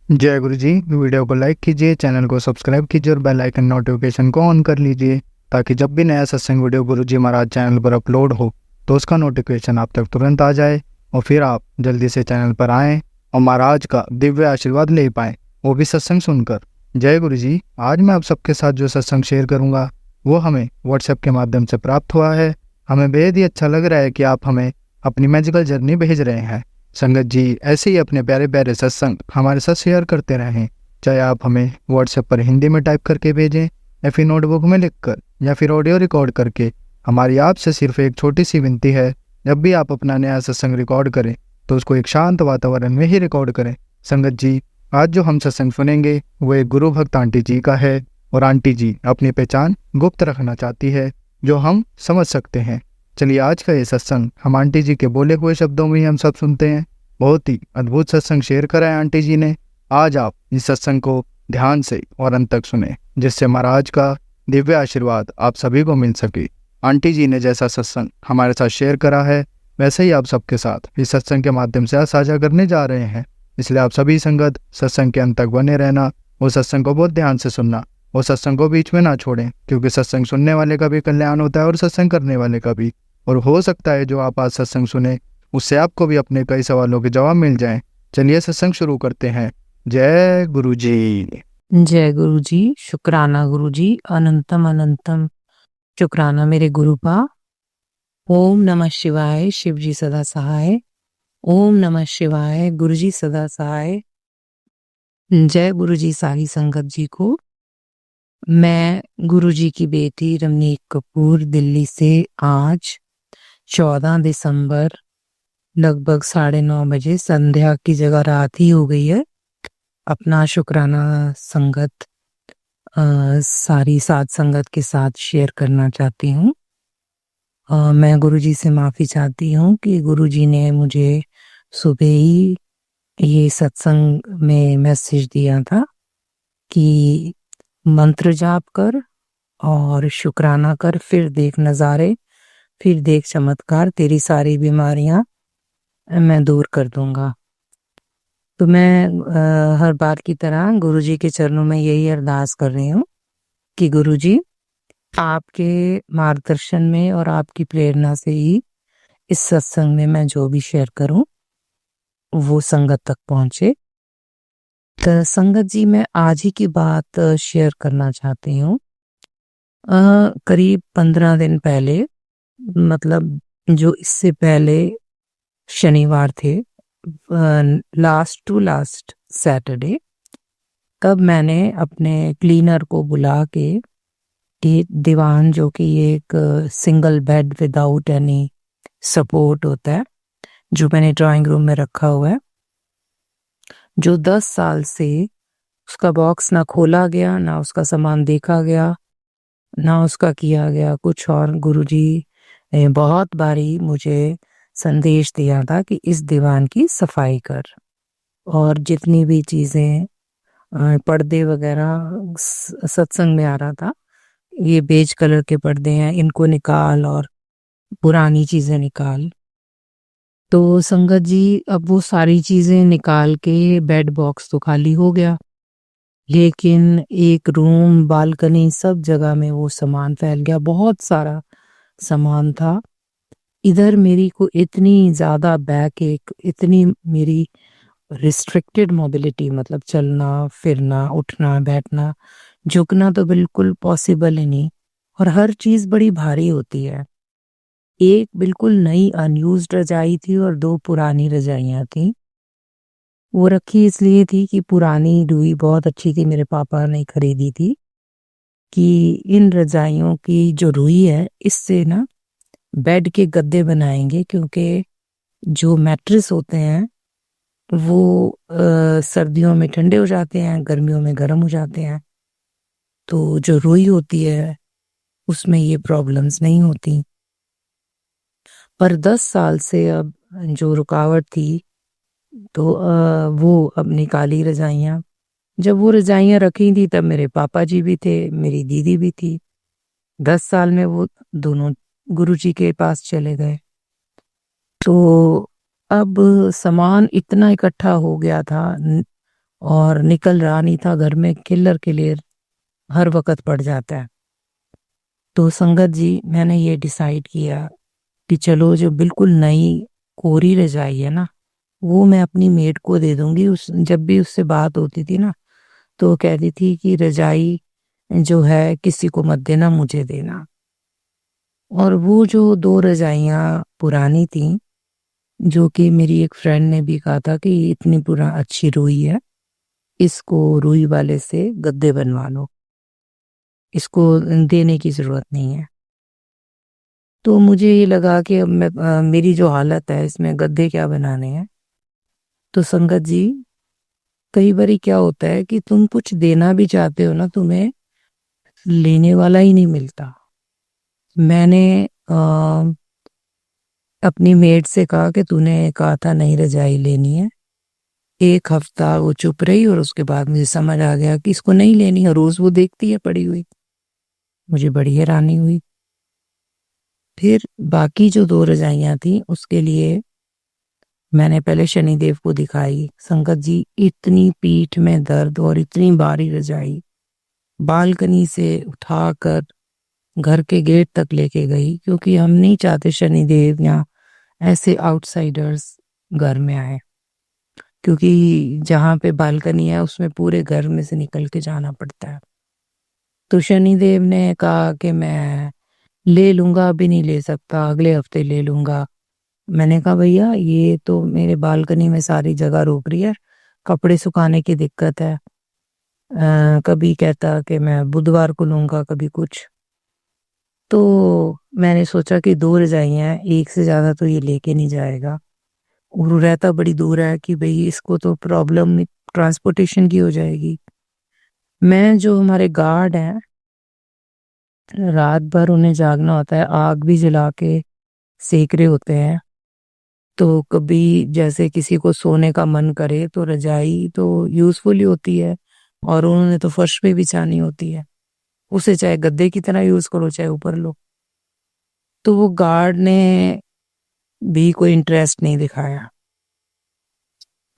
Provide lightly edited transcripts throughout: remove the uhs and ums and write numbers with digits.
जय गुरु जी। वीडियो को लाइक कीजिए, चैनल को सब्सक्राइब कीजिए और बेल आइकन नोटिफिकेशन को ऑन कर लीजिए ताकि जब भी नया सत्संग वीडियो गुरु जी महाराज चैनल पर अपलोड हो तो उसका नोटिफिकेशन आप तक तुरंत आ जाए और फिर आप जल्दी से चैनल पर आएँ और महाराज का दिव्य आशीर्वाद ले पाएँ, वो भी सत्संग सुनकर। जय गुरु जी। आज मैं आप सबके साथ जो सत्संग शेयर करूँगा वो हमें व्हाट्सएप के माध्यम से प्राप्त हुआ है। हमें बेहद ही अच्छा लग रहा है कि आप हमें अपनी मैजिकल जर्नी भेज रहे हैं। संगत जी ऐसे ही अपने प्यारे प्यारे सत्संग हमारे साथ शेयर करते रहें, चाहे आप हमें व्हाट्सएप पर हिंदी में टाइप करके भेजें या फिर नोटबुक में लिखकर या फिर ऑडियो रिकॉर्ड करके। हमारी आपसे सिर्फ एक छोटी सी विनती है, जब भी आप अपना नया सत्संग रिकॉर्ड करें तो उसको एक शांत वातावरण में ही रिकॉर्ड करें। संगत जी आज जो हम सत्संग सुनेंगे वो एक गुरु भक्त आंटी जी का है और आंटी जी अपनी पहचान गुप्त रखना चाहती है, जो हम समझ सकते हैं। चलिए आज का ये सत्संग हम आंटी जी के बोले हुए शब्दों में ही हम सब सुनते हैं। बहुत ही अद्भुत सत्संग शेयर करा है आंटी जी ने। आज आप इस सत्संग को ध्यान से और अंत तक सुने, जिससे महाराज का दिव्य आशीर्वाद आप सभी को मिल सके। आंटी जी ने जैसा सत्संग हमारे साथ शेयर करा है वैसे ही आप सबके साथ इस सत्संग के माध्यम से आज साझा करने जा रहे हैं। इसलिए आप सभी संगत सत्संग के अंत तक बने रहना, वो सत्संग को बहुत ध्यान से सुनना, वो सत्संग को बीच में ना छोड़ें, क्योंकि सत्संग सुनने वाले का भी कल्याण होता है और सत्संग करने वाले का भी। और हो सकता है जो आप आज सत्संग सुने उससे आपको भी अपने कई सवालों के जवाब मिल जाएं। चलिए सत्संग शुरू करते हैं। जय गुरु जी। जय गुरु जी। शुक्राना गुरु जी, अनंतम अनंतम शुक्राना मेरे गुरुपा। ओम नमः शिवाय, शिव जी सदा सहाय। ओम नमः शिवाय, गुरु जी सदा सहाय। जय गुरु जी सारी संगत जी को। मैं गुरु जी की बेटी रमनीक कपूर दिल्ली से आज 14 दिसंबर लगभग 9:30 बजे, संध्या की जगह रात ही हो गई है, अपना शुक्राना संगत सारी साथ संगत के साथ शेयर करना चाहती हूँ। मैं गुरुजी से माफ़ी चाहती हूँ कि गुरुजी ने मुझे सुबह ही ये सत्संग में मैसेज दिया था कि मंत्र जाप कर और शुक्राना कर, फिर देख नज़ारे, फिर देख चमत्कार, तेरी सारी बीमारियां मैं दूर कर दूंगा। तो मैं हर बार की तरह गुरुजी के चरणों में यही अरदास कर रही हूँ कि गुरुजी आपके मार्गदर्शन में और आपकी प्रेरणा से ही इस सत्संग में मैं जो भी शेयर करूं वो संगत तक पहुंचे। तो संगत जी, मैं आज ही की बात शेयर करना चाहती हूँ। करीब 15 दिन पहले, मतलब जो इससे पहले शनिवार थे, लास्ट टू लास्ट सैटरडे, तब मैंने अपने क्लीनर को बुला के कि दीवान, जो कि एक single bed without any support होता है, जो मैंने ड्राइंग रूम में रखा हुआ है, जो 10 साल से उसका बॉक्स ना खोला गया, ना उसका सामान देखा गया, ना उसका किया गया कुछ। और गुरुजी ने बहुत बारी मुझे संदेश दिया था कि इस दीवान की सफाई कर, और जितनी भी चीज़ें पर्दे वगैरह सत्संग में आ रहा था, ये बेज कलर के पर्दे हैं, इनको निकाल और पुरानी चीज़ें निकाल। तो संगत जी, अब वो सारी चीज़ें निकाल के बेड बॉक्स तो खाली हो गया, लेकिन एक रूम, बालकनी, सब जगह में वो सामान फैल गया, बहुत सारा सामान था। इधर मेरी को इतनी ज़्यादा बैक एक, इतनी मेरी रिस्ट्रिक्टेड मोबिलिटी, मतलब चलना फिरना, उठना बैठना, झुकना तो बिल्कुल पॉसिबल ही नहीं, और हर चीज़ बड़ी भारी होती है। एक बिल्कुल नई अनयूज्ड रजाई थी और 2 पुरानी रजाइयाँ थी। वो रखी इसलिए थी कि पुरानी रुई बहुत अच्छी थी, मेरे पापा ने खरीदी थी, कि इन रजाइयों की जो रुई है इससे ना बेड के गद्दे बनाएंगे, क्योंकि जो मैट्रेस होते हैं वो सर्दियों में ठंडे हो जाते हैं, गर्मियों में गर्म हो जाते हैं, तो जो रुई होती है उसमें ये प्रॉब्लम्स नहीं होती। पर 10 साल से अब जो रुकावट थी, तो वो अब निकाली रजाइयाँ। जब वो रजाइयाँ रखी थी तब मेरे पापा जी भी थे, मेरी दीदी भी थी। 10 साल में वो दोनों गुरुजी के पास चले गए। तो अब सामान इतना इकट्ठा हो गया था, और निकल रहा नहीं था। घर में किल्लर क्लियर हर वक्त पड़ जाता है। तो संगत जी, मैंने ये डिसाइड किया कि चलो जो बिल्कुल नई कोरी रजाई है ना, वो मैं अपनी मेड को दे दूंगी। उस जब भी उससे बात होती थी ना, तो वो कहती थी कि रजाई जो है किसी को मत देना, मुझे देना। और वो जो 2 रजाइयाँ पुरानी थी, जो कि मेरी एक फ्रेंड ने भी कहा था कि ये इतनी पुरा अच्छी रुई है, इसको रुई वाले से गद्दे बनवा लो, इसको देने की ज़रूरत नहीं है। तो मुझे ये लगा कि अब मेरी जो हालत है इसमें गद्दे क्या बनाने हैं। तो संगत जी, कई बारी क्या होता है कि तुम कुछ देना भी चाहते हो ना, तुम्हें लेने वाला ही नहीं मिलता। मैंने अपनी मेड से कहा कि तूने कहा था नई रजाई लेनी है। 1 हफ्ता वो चुप रही और उसके बाद मुझे समझ आ गया कि इसको नहीं लेनी है। रोज वो देखती है पड़ी हुई। मुझे बड़ी हैरानी हुई। फिर बाकी जो 2 रजाइयाँ थी उसके लिए मैंने पहले शनिदेव को दिखाई। संगत जी, इतनी पीठ में दर्द और इतनी भारी रजाई बालकनी से उठाकर घर के गेट तक लेके गई, क्योंकि हम नहीं चाहते शनिदेव या ऐसे आउटसाइडर्स घर में आए। क्योंकि जहाँ पे बालकनी है उसमें पूरे घर में से निकल के जाना पड़ता है। तो शनिदेव ने कहा कि मैं ले लूंगा, अभी नहीं ले सकता, अगले हफ्ते ले लूंगा। मैंने कहा भैया, ये तो मेरे बालकनी में सारी जगह रोक रही है, कपड़े सुखाने की दिक्कत है। कभी कहता कि मैं बुधवार को लूंगा, कभी कुछ। तो मैंने सोचा कि 2 रजाइयाँ हैं, एक से ज्यादा तो ये लेके नहीं जाएगा। और वो रहता बड़ी दूर है कि भाई इसको तो प्रॉब्लम ट्रांसपोर्टेशन की हो जाएगी। मैं जो हमारे गार्ड हैं, रात भर उन्हें जागना होता है, आग भी जला के सेक रहे होते हैं। तो कभी जैसे किसी को सोने का मन करे तो रजाई तो यूजफुल ही होती है, और उन्होंने तो फर्श पे बिछानी होती है। उसे चाहे गद्दे की तरह यूज करो, चाहे ऊपर लो। तो वो गार्ड ने भी कोई इंटरेस्ट नहीं दिखाया।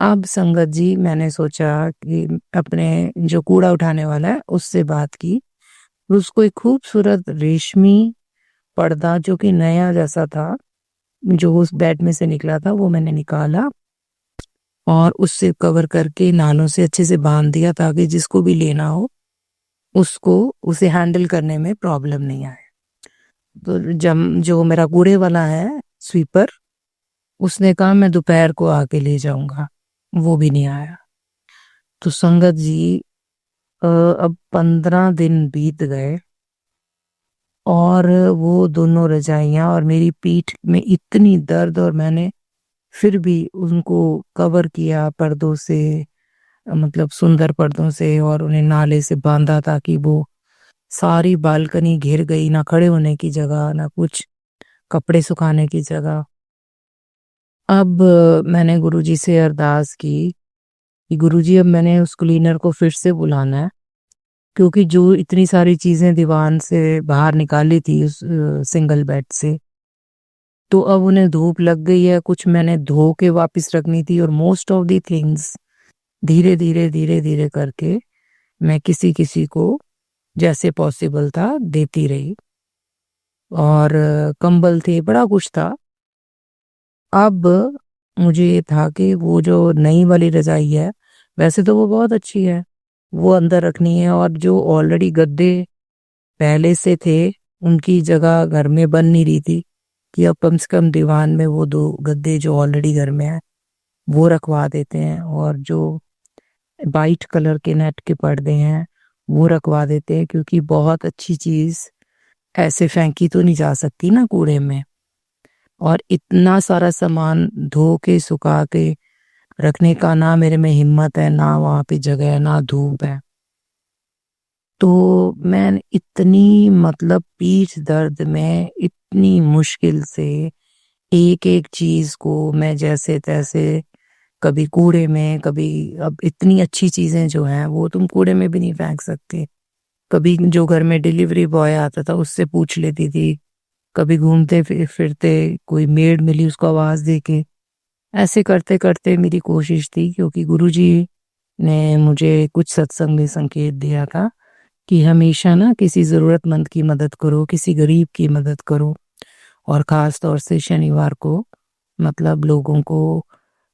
अब संगत जी, मैंने सोचा कि अपने जो कूड़ा उठाने वाला है उससे बात की। उसको एक खूबसूरत रेशमी पर्दा, जो कि नया जैसा था, जो उस बेड में से निकला था, वो मैंने निकाला और उससे कवर करके नालों से अच्छे से बांध दिया, ताकि जिसको भी लेना हो उसको उसे हैंडल करने में प्रॉब्लम नहीं आए। तो जब जो मेरा कूड़े वाला है, स्वीपर, उसने कहा मैं दोपहर को आके ले जाऊंगा, वो भी नहीं आया। तो संगत जी, अब 15 दिन बीत गए और वो दोनों रजाइयाँ और मेरी पीठ में इतनी दर्द, और मैंने फिर भी उनको कवर किया पर्दों से, मतलब सुंदर पर्दों से, और उन्हें नाले से बांधा ताकि वो सारी बालकनी घिर गई, ना खड़े होने की जगह, ना कुछ कपड़े सुखाने की जगह। अब मैंने गुरुजी से अरदास की कि गुरुजी, अब मैंने उस क्लीनर को फिर से बुलाना है, क्योंकि जो इतनी सारी चीजें दीवान से बाहर निकाली थी उस सिंगल बेड से, तो अब उन्हें धूप लग गई है। कुछ मैंने धो के वापस रखनी थी, और मोस्ट ऑफ दी थिंग्स धीरे धीरे धीरे धीरे करके मैं किसी किसी को जैसे पॉसिबल था देती रही। और कंबल थे, बड़ा कुछ था। अब मुझे ये था कि वो जो नई वाली रजाई है, वैसे तो वो बहुत अच्छी है, वो अंदर रखनी है। और जो ऑलरेडी गद्दे पहले से थे, उनकी जगह घर में बन नहीं रही थी, कि अब कम से कम दीवान में वो 2 गद्दे जो ऑलरेडी घर में है वो रखवा देते हैं, और जो वाइट कलर के नेट के पर्दे हैं वो रखवा देते हैं, क्योंकि बहुत अच्छी चीज ऐसे फेंकी तो नहीं जा सकती ना कूड़े में। और इतना सारा सामान धो के सुखा के रखने का ना मेरे में हिम्मत है, ना वहां पे जगह है, ना धूप है। तो मैं इतनी, मतलब पीठ दर्द में इतनी मुश्किल से एक एक चीज को मैं जैसे तैसे, कभी कूड़े में, कभी, अब इतनी अच्छी चीजें जो हैं वो तुम कूड़े में भी नहीं फेंक सकते। कभी जो घर में डिलीवरी बॉय आता था उससे पूछ लेती थी, कभी घूमते फिरते कोई मेड मिली उसको आवाज दे के। ऐसे करते करते मेरी कोशिश थी, क्योंकि गुरुजी ने मुझे कुछ सत्संग में संकेत दिया था कि हमेशा ना किसी ज़रूरतमंद की मदद करो, किसी गरीब की मदद करो और ख़ास तौर से शनिवार को मतलब लोगों को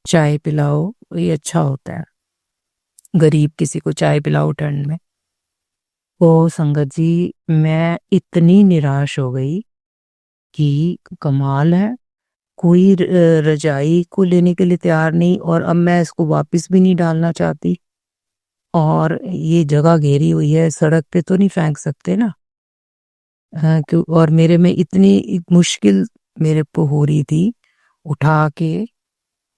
चाय पिलाओ, ये अच्छा होता है। गरीब किसी को चाय पिलाओ ठंड में। तो संगत जी, मैं इतनी निराश हो गई कि कमाल है, कोई रज़ाई को लेने के लिए तैयार नहीं और अब मैं इसको वापस भी नहीं डालना चाहती और ये जगह घेरी हुई है, सड़क पे तो नहीं फेंक सकते ना। क्यों और मेरे में इतनी मुश्किल मेरे को हो रही थी, उठा के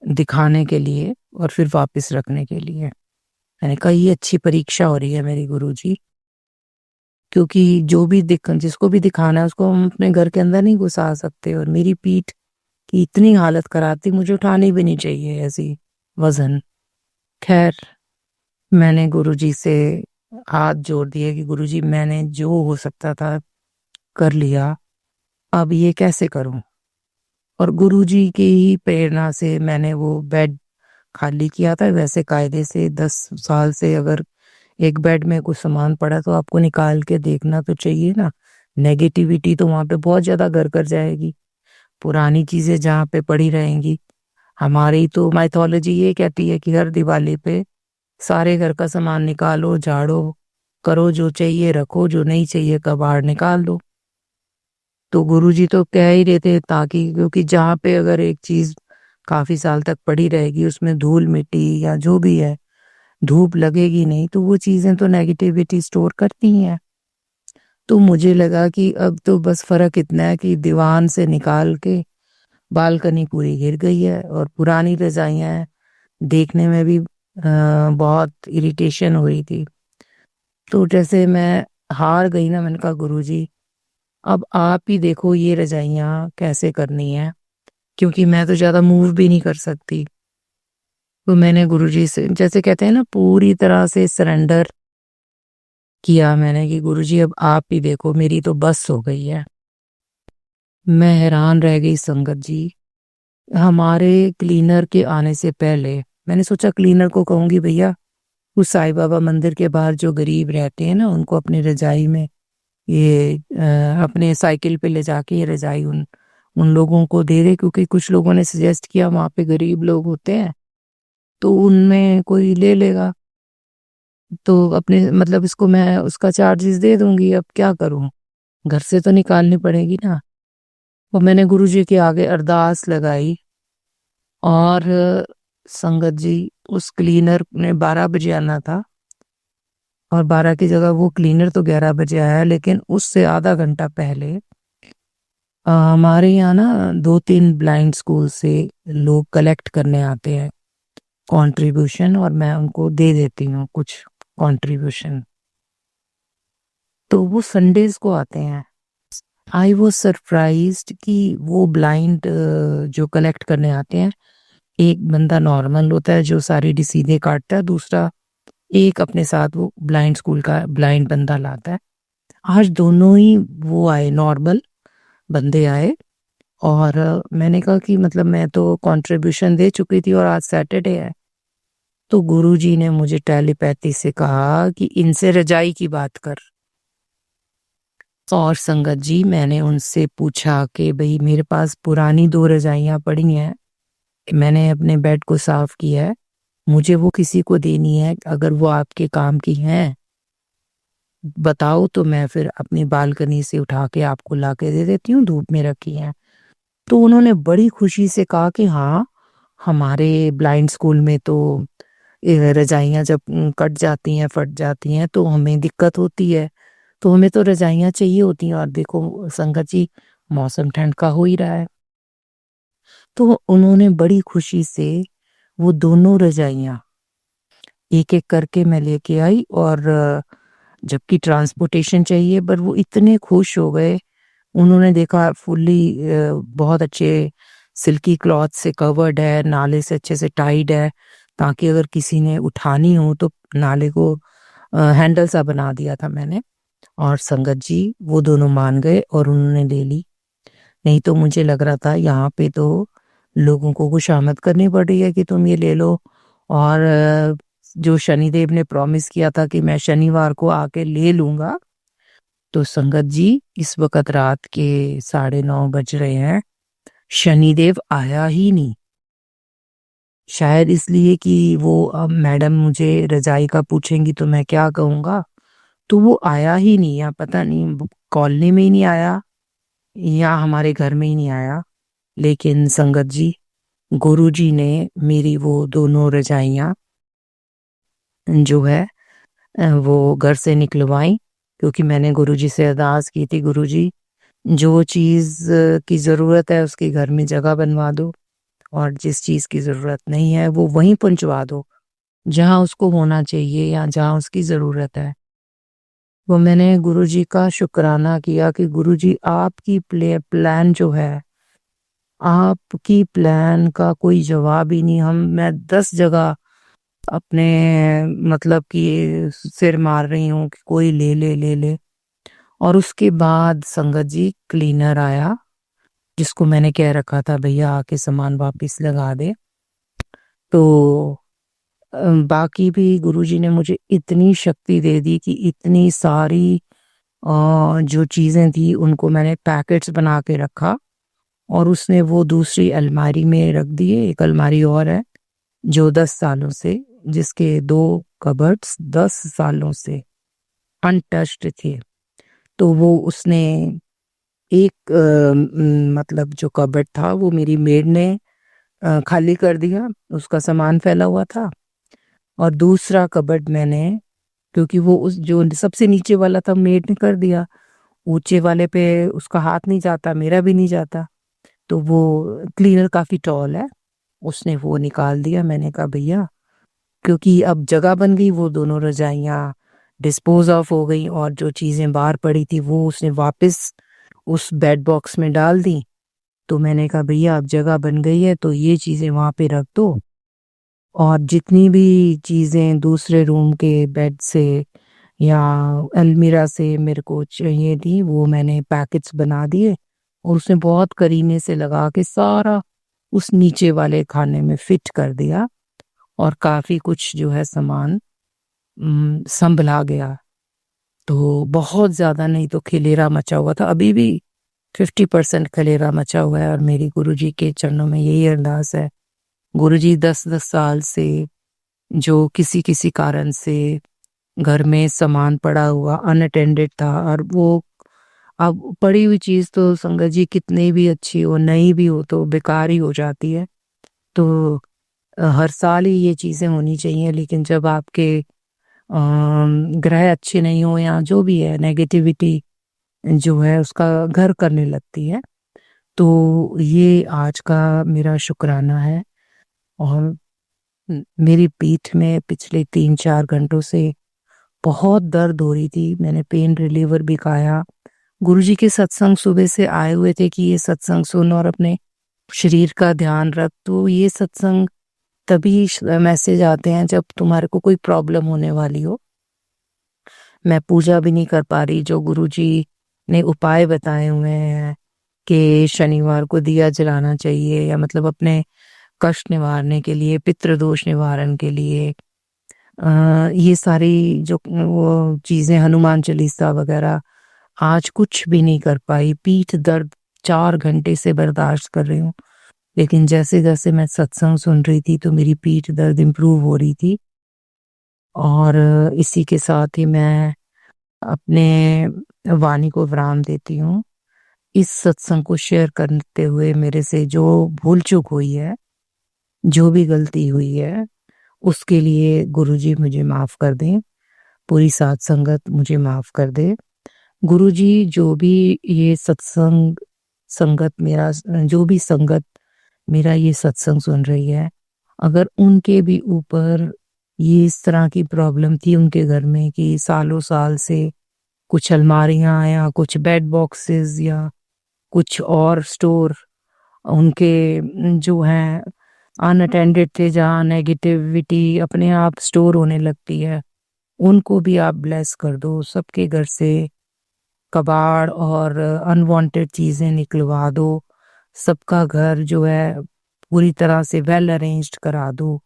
दिखाने के लिए और फिर वापस रखने के लिए। मैंने कहा ये अच्छी परीक्षा हो रही है मेरी गुरुजी, क्योंकि जो भी जिसको भी दिखाना है उसको हम अपने घर के अंदर नहीं घुसा सकते और मेरी पीठ की इतनी हालत खराब थी, मुझे उठानी भी नहीं चाहिए ऐसी वज़न। ख़ैर, मैंने गुरुजी से हाथ जोड़ दिए कि गुरुजी मैंने जो हो सकता था कर लिया, अब ये कैसे करूँ? और गुरुजी की ही प्रेरणा से मैंने वो बेड खाली किया था। वैसे कायदे से 10 साल से अगर एक बेड में कुछ सामान पड़ा तो आपको निकाल के देखना तो चाहिए ना। नेगेटिविटी तो वहाँ पे बहुत ज़्यादा घर कर जाएगी। पुरानी चीज़ें जहाँ पे पड़ी रहेंगी। हमारी तो माइथोलॉजी ये कहती है कि हर दिवाली पे सारे घर का सामान निकालो, झाड़ो, करो जो चाहिए रखो, जो नहीं चाहिए कबाड़ निकाल दो। तो गुरुजी तो कह ही रहे थे ताकि क्योंकि जहाँ पे अगर एक चीज़ काफ़ी साल तक पड़ी रहेगी उसमें धूल-मिट्टी या जो भी है, धूप लगेगी नहीं तो वो चीज़ें तो नेगेटिविटी स्टोर करती ही हैं। तो मुझे लगा कि अब तो बस फ़र्क इतना है कि दीवान से निकाल के बालकनी पूरी घिर गई है और पुरानी रज़ाइयाँ हैं, देखने में भी बहुत इरिटेशन हो रही थी। तो जैसे मैं हार गई ना मैंने कहा गुरुजी अब आप ही देखो ये रज़ाइयाँ कैसे करनी है, क्योंकि मैं तो ज़्यादा मूव भी नहीं कर सकती। तो मैंने गुरुजी से जैसे कहते हैं ना पूरी तरह से सरेंडर किया मैंने कि गुरुजी अब आप ही देखो मेरी तो बस हो गई है। मैं हैरान रह गई संगत जी। हमारे क्लीनर के आने से पहले मैंने सोचा क्लीनर को कहूँगी भैया उस साईं बाबा मंदिर के बाहर जो गरीब रहते हैं ना उनको अपनी रज़ाई में ये अपने साइकिल पे ले जाके ये रज़ाई उन उन लोगों को दे दे, क्योंकि कुछ लोगों ने सजेस्ट किया वहाँ पे गरीब लोग होते हैं तो उनमें कोई ले लेगा। तो अपने मतलब इसको मैं उसका चार्जेस दे दूंगी, अब क्या करूं, घर से तो निकालनी पड़ेगी ना। और मैंने गुरुजी के आगे अरदास लगाई और संगत जी उस क्लीनर ने 12 बजे आना था और 12 की जगह वो क्लीनर तो 11 बजे आया, लेकिन उससे आधा घंटा पहले हमारे यहाँ ना 2-3 ब्लाइंड स्कूल से लोग कलेक्ट करने आते हैं कंट्रीब्यूशन और मैं उनको दे देती हूँ कुछ कंट्रीब्यूशन। तो वो संडेज को आते हैं। आई वाज सरप्राइज्ड कि वो ब्लाइंड जो कलेक्ट करने आते हैं, एक बंदा नॉर्मल होता है जो सारी रसीदें काटता है, दूसरा एक अपने साथ वो ब्लाइंड स्कूल का ब्लाइंड बंदा लाता है। आज दोनों ही वो आए, नॉर्मल बंदे आए और मैंने कहा कि मतलब मैं तो कंट्रीब्यूशन दे चुकी थी और आज सैटरडे है। तो गुरुजी ने मुझे टेलीपैथी से कहा कि इनसे रजाई की बात कर। और संगत जी मैंने उनसे पूछा कि भई मेरे पास पुरानी 2 रज़ाइयाँ पड़ी हैं, मैंने अपने बेड को साफ़ किया है, मुझे वो किसी को देनी है, अगर वो आपके काम की हैं, बताओ तो मैं फिर अपनी बालकनी से उठा के आपको लाके दे देती हूँ, धूप में रखी हैं। तो उन्होंने बड़ी खुशी से कहा कि हाँ, हमारे ब्लाइंड स्कूल में तो रज़ाइयाँ जब कट जाती हैं, फट जाती हैं तो हमें दिक्कत होती है। तो हमें तो रज़ाइयाँ चाहिए होती हैं और देखो संगत जी मौसम ठंड का हो ही रहा है। तो उन्होंने बड़ी खुशी से वो दोनों रज़ाइयाँ एक-एक करके मैं लेके आई और जबकि ट्रांसपोर्टेशन चाहिए पर वो इतने खुश हो गए, उन्होंने देखा फुल्ली बहुत अच्छे सिल्की क्लॉथ से कवर्ड है, नाले से अच्छे से टाइड है, ताकि अगर किसी ने उठानी हो तो नाले को हैंडल सा बना दिया था मैंने। और संगत जी वो दोनों मान गए और उन्होंने ले ली। नहीं तो मुझे लग रहा था यहाँ पे तो लोगों को खुशामद करनी पड़ रही है कि तुम ये ले लो और जो शनिदेव ने प्रॉमिस किया था कि मैं शनिवार को आके ले लूंगा, तो संगत जी इस वक्त रात के 9:30 बज रहे हैं, शनिदेव आया ही नहीं। शायद इसलिए कि वो अब मैडम मुझे रजाई का पूछेंगी तो मैं क्या कहूँगा, तो वो आया ही नहीं, या पता नहीं कॉलोनी में ही नहीं आया या हमारे घर में ही नहीं आया। लेकिन संगत जी, गुरुजी ने मेरी वो दोनों रजाइयाँ जो है वो घर से निकलवाई, क्योंकि मैंने गुरुजी से अरदास की थी, गुरुजी जो चीज़ की ज़रूरत है उसकी घर में जगह बनवा दो, और जिस चीज़ की ज़रूरत नहीं है वो वहीं पहुँचवा दो, जहाँ उसको होना चाहिए या जहाँ उसकी ज़रूरत है। वो मैंने गुरुजी का शुक्राना किया कि गुरुजी आपकी प्लान जो है, आपकी प्लान का कोई जवाब ही नहीं। मैं 10 जगह अपने मतलब कि सिर मार रही हूँ कि कोई ले ले ले ले। और उसके बाद संगत जी क्लीनर आया, जिसको मैंने कह रखा था भैया आके सामान वापस लगा दे। तो बाकी भी गुरुजी ने मुझे इतनी शक्ति दे दी कि इतनी सारी जो चीज़ें थी उनको मैंने पैकेट्स बना के रखा, और उसने वो दूसरी अलमारी में रख दिए। एक अलमारी और है जो 10 सालों से, जिसके 2 कबर्ड्स 10 सालों से अनटच्ड थे, तो वो उसने एक मतलब जो कबर्ड था वो मेरी मेड ने खाली कर दिया, उसका सामान फैला हुआ था। और दूसरा कबर्ड मैंने, क्योंकि वो उस जो सबसे नीचे वाला था मेड ने कर दिया, ऊंचे वाले पे उसका हाथ नहीं जाता, मेरा भी नहीं जाता, तो वो क्लीनर काफ़ी टॉल है, उसने वो निकाल दिया। मैंने कहा भैया, क्योंकि अब जगह बन गई, वो दोनों रजाइयाँ डिस्पोज ऑफ हो गई, और जो चीज़ें बाहर पड़ी थी वो उसने वापस उस बेड बॉक्स में डाल दी। तो मैंने कहा भैया अब जगह बन गई है तो ये चीज़ें वहाँ पे रख दो, और जितनी भी चीज़ें दूसरे रूम के बेड से या अलमीरा से मेरे को चाहिए थी वो मैंने पैकेट्स बना दिए, और उसने बहुत करीने से लगा के सारा उस नीचे वाले खाने में फिट कर दिया, और काफ़ी कुछ जो है सामान संभला गया। तो बहुत ज़्यादा नहीं तो खिलेरा मचा हुआ था, अभी भी 50% खलेरा मचा हुआ है। और मेरी गुरुजी के चरणों में यही अरदास है, गुरुजी 10-10 साल से जो किसी किसी कारण से घर में सामान पड़ा हुआ अनअटेंडेड था, और वो अब पड़ी हुई चीज़ तो संगत जी कितनी भी अच्छी हो, नई भी हो, तो बेकार ही हो जाती है। तो हर साल ही ये चीज़ें होनी चाहिए, लेकिन जब आपके ग्रह अच्छे नहीं हो या जो भी है, नेगेटिविटी जो है उसका घर करने लगती है। तो ये आज का मेरा शुक्राना है। और मेरी पीठ में पिछले 3-4 घंटों से बहुत दर्द हो रही थी, मैंने पेन रिलीवर भी खाया। गुरुजी के सत्संग सुबह से आए हुए थे कि ये सत्संग सुन और अपने शरीर का ध्यान रख, तो ये सत्संग तभी मैसेज आते हैं जब तुम्हारे को कोई प्रॉब्लम होने वाली हो। मैं पूजा भी नहीं कर पा रही, जो गुरुजी ने उपाय बताए हुए हैं कि शनिवार को दिया जलाना चाहिए, या मतलब अपने कष्ट निवारने के लिए, पितृदोष निवारण के लिए, ये सारी जो वो चीज़ें, हनुमान चालीसा वगैरह, आज कुछ भी नहीं कर पाई। पीठ दर्द 4 घंटे से बर्दाश्त कर रही हूँ, लेकिन जैसे जैसे मैं सत्संग सुन रही थी तो मेरी पीठ दर्द इम्प्रूव हो रही थी। और इसी के साथ ही मैं अपने वाणी को विराम देती हूँ। इस सत्संग को शेयर करते हुए मेरे से जो भूल चूक हुई है, जो भी गलती हुई है, उसके लिए गुरुजी मुझे माफ़ कर दें, पूरी साध संगत मुझे माफ़ कर दे। गुरुजी जो भी ये सत्संग संगत मेरा जो भी संगत मेरा ये सत्संग सुन रही है, अगर उनके भी ऊपर ये इस तरह की प्रॉब्लम थी उनके घर में कि सालों साल से कुछ अलमारियाँ या कुछ बेड बॉक्सेस या कुछ और स्टोर उनके जो हैं अनअटेंडेड थे, जहाँ नेगेटिविटी अपने आप स्टोर होने लगती है, उनको भी आप ब्लेस कर दो। सबके घर से कबाड़ और अनवांटेड चीज़ें निकलवा दो। सबका घर जो है पूरी तरह से वेल अरेंज्ड करा दो।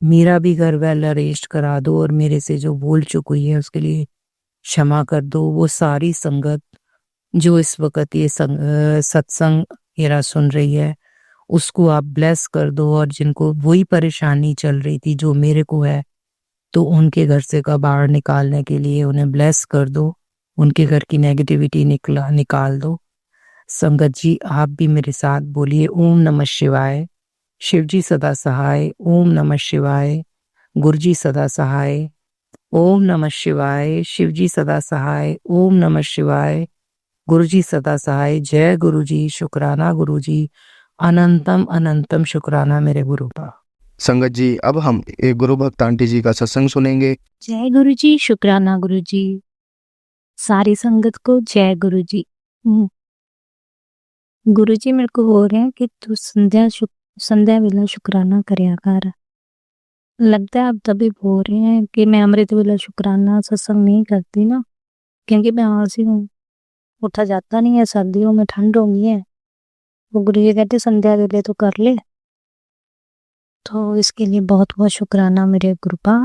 मेरा भी घर वेल अरेंज करा दो और मेरे से जो भूल चूक हुई है उसके लिए क्षमा कर दो। वो सारी संगत जो इस वक़्त ये सत्संग मेरा सुन रही है, उसको आप ब्लेस कर दो, और जिनको वही परेशानी चल रही थी जो मेरे को है, तो उनके घर से कबाड़ निकालने के लिए उन्हें ब्लेस कर दो। उनके घर की नेगेटिविटी निकाल दो। संगत जी आप भी मेरे साथ बोलिए ओम नमः शिवाय। शिव जी सदा सहाय। ओम नमः शिवाय। गुरु जी सदा सहाय। ओम नमः शिवाय। शिव जी सदा सहाय। ओम नमः शिवाय। गुरु जी सदा सहाय। जय गुरु जी। शुक्राना गुरु जी। अनंतम अनंतम शुक्राना मेरे गुरु का। संगत जी अब हम एक गुरु भक्त आंटी जी का सत्संग सुनेंगे। जय गुरु जी। शुक्राना गुरु जी। सारी संगत को जय गुरु जी। गुरु जी मेरे को बोल रहे हैं कि तू संध्या वेला शुक्राना करया कर। लगता है आप तभी बोल रहे हैं कि मैं अमृत वेला शुक्राना सत्संग नहीं करती ना, क्योंकि मैं आलसी हूँ, उठा जाता नहीं है, सर्दियों में ठंड होगी है। वो गुरु जी कहते संध्या वेले तो कर ले, तो इसके लिए बहुत बहुत शुक्राना मेरे गुरुपा।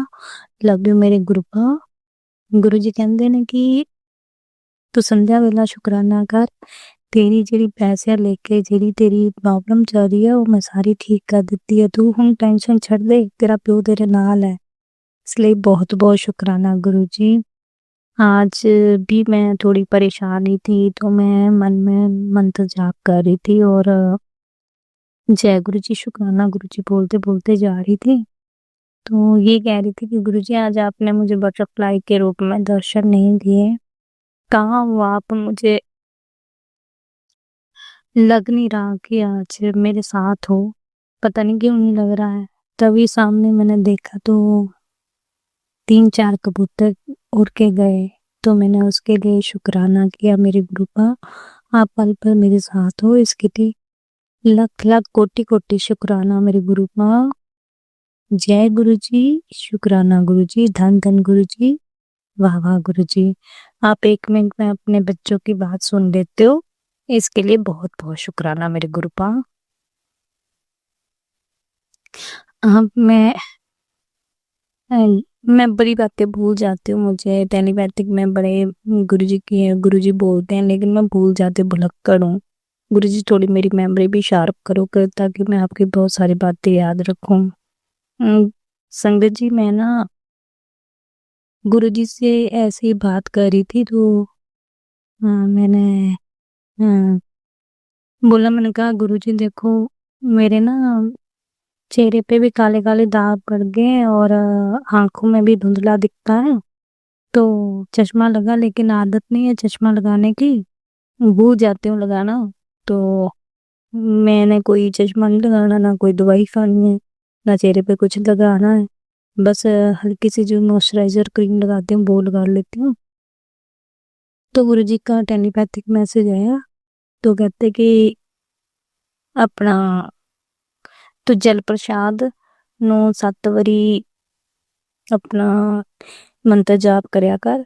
लव यू मेरे गुरुपा। गुरु जी कहते ने कि तू संध्या वेला शुक्राना कर, तेरी जेड़ी पैसे लेके जेड़ी तेरी प्रॉब्लम चल रही है वो मैं सारी ठीक कर दिती है। तू हुण टेंशन छड़ दे, तेरा प्यो तेरे नाल है। इसलिए बहुत बहुत शुक्राना गुरु जी। आज भी मैं थोड़ी परेशान ही थी, तो मैं मन में मंत्र जाप कर रही थी और जय गुरु जी शुक्राना गुरु जी बोलते बोलते जा रही थी। तो ये कह रही थी कि गुरु जी आज आपने मुझे बटरफ्लाई के रूप में दर्शन नहीं दिए, कहाँ हो आप? मुझे लग नहीं रहा कि आज मेरे साथ हो, पता नहीं क्यों नहीं लग रहा है। तभी सामने मैंने देखा तो 3-4 कबूतर उड़ के गए, तो मैंने उसके लिए शुक्राना किया मेरे गुरुपा। आप पल पल मेरे साथ हो, इसके लिए लख लख कोटि कोटि शुक्राना मेरे गुरुपा। जय गुरु जी। शुक्राना गुरु जी। धन धन गुरु जी। वाह वाह गुरु जी। आप 1 मिनट में अपने बच्चों की बात सुन लेते हो, इसके लिए बहुत बहुत शुक्राना मेरे गुरुपा। अब मैं बड़ी बातें भूल जाती हूँ, मुझे टेलीपैथिक में बड़े गुरुजी की गुरुजी बोलते हैं, लेकिन मैं भूल जाती हूँ, भुलक्कड़ हूँ। गुरुजी थोड़ी मेरी मेमोरी भी शार्प करो कर, ताकि मैं आपकी बहुत सारी बातें याद रखूं। संगत जी मैं ना गुरुजी से ऐसे ही बात कर रही थी, तो मैंने बोला, मैंने कहा गुरुजी देखो मेरे ना चेहरे पे भी काले काले दाग पड़ गए और आंखों में भी धुंधला दिखता है, तो चश्मा लगा, लेकिन आदत नहीं है चश्मा लगाने की, भूल जाती हूँ लगाना। तो मैंने कोई चश्मा नहीं लगाना, ना कोई दवाई खानी है, ना चेहरे पे कुछ लगाना है, बस हल्की सी जो मॉइस्चराइजर क्रीम लगाती हूँ वो लगा लेती हूँ। तो गुरुजी का टेलीपैथिक मैसेज आया, तो कहते कि अपना तो जल प्रसाद नो 7 वारी अपना मंत्र जाप करया कर,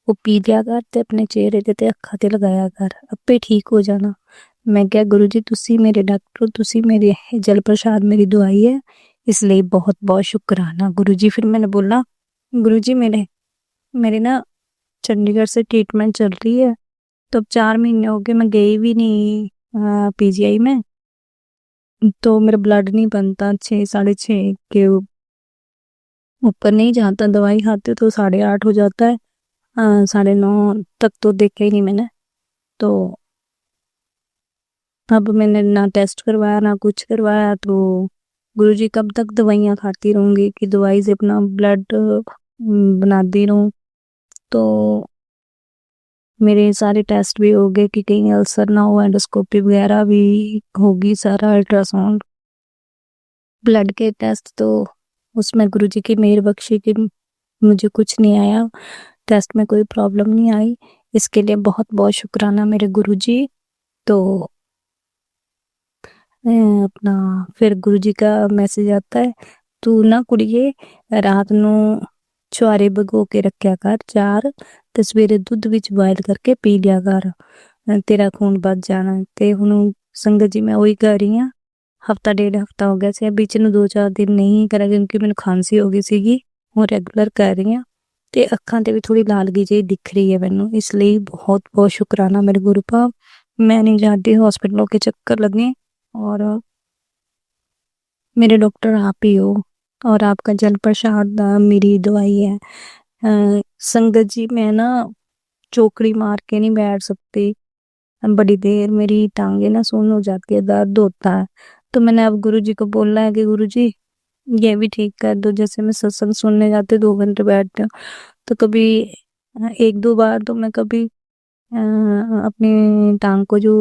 वो पी लिया कर ते अपने चेहरे ते अखा ते लगाया कर, आपे ठीक हो जाना। मैं क्या गुरु जी तुसी मेरे डॉक्टर हो, तुसी मेरे जल प्रसाद मेरी दवाई है, इसलिए बहुत बहुत शुक्राना गुरु जी। फिर मैंने बोला गुरु जी मेरे ना चंडीगढ़ से ट्रीटमेंट चल रही है, तो अब 4 महीने हो गए मैं गई भी नहीं पीजीआई में, तो मेरा ब्लड नहीं बनता, 6 6.5 के ऊपर नहीं जाता, दवाई खाते तो 8.5 हो जाता है, 9.5 तक तो देखा ही नहीं मैंने। तो अब मैंने ना टेस्ट करवाया ना कुछ करवाया, तो गुरुजी कब तक दवाइयाँ खाती रहूँगी कि दवाई से अपना ब्लड बनाती रहूँ। तो मेरे सारे टेस्ट भी हो गए कि कहीं अल्सर ना हो, एंडोस्कोपी वगैरह भी होगी, सारा अल्ट्रासाउंड ब्लड के टेस्ट, तो उसमें गुरुजी की मेहर बख्शी कि मुझे कुछ नहीं आया, टेस्ट में कोई प्रॉब्लम नहीं आई, इसके लिए बहुत बहुत शुक्राना मेरे गुरुजी। तो अपना फिर गुरुजी का मैसेज आता है, तू ना कुड़िए रात नू छुआरे भगो के रखया कर 4, ते सवेरे दुध विच बॉयल करके पी लिया कर, तेरा खून बच जाना। ते हुण संगत जी मैं वही कर रही हाँ, ਹਫ਼ਤਾ ਡੇਢ ਹਫ਼ਤਾ ਹੋ ਗਿਆ ਸੀ, ਵਿੱਚ ਨੂੰ 2-4 ਦਿਨ ਨਹੀਂ ਕਰਿਆ ਕਿਉਂਕਿ ਮੈਨੂੰ ਖਾਂਸੀ ਹੋ ਗਈ ਸੀਗੀ। ਹੁਣ ਰੈਗੂਲਰ ਕਰ ਰਹੀ ਹਾਂ ਤੇ ਅੱਖਾਂ ਤੇ ਵੀ ਥੋੜੀ ਲਾਲਗੀ ਜਿਹੀ ਦਿਖ ਰਹੀ ਹੈ ਮੈਨੂੰ, ਇਸ ਲਈ बहुत बहुत शुक्राना मेरे गुरु का। मैं नहीं चाहती हॉस्पिटलों के चक्कर लगने, और मेरे डॉक्टर आप ही हो, और आपका जल प्रसाद मेरी दवाई है। संगत जी, मैं ना चौकड़ी मार के नहीं बैठ सकती बड़ी देर, मेरी टांगे ना सुन्न हो जाती है, दर्द होता है। तो मैंने अब गुरु जी को बोलना है कि गुरु जी ये भी ठीक कर दो। जैसे मैं सत्संग सुनने जाते 2 घंटे बैठते हूँ, तो कभी 1-2 बार तो मैं कभी अपनी टांग को जो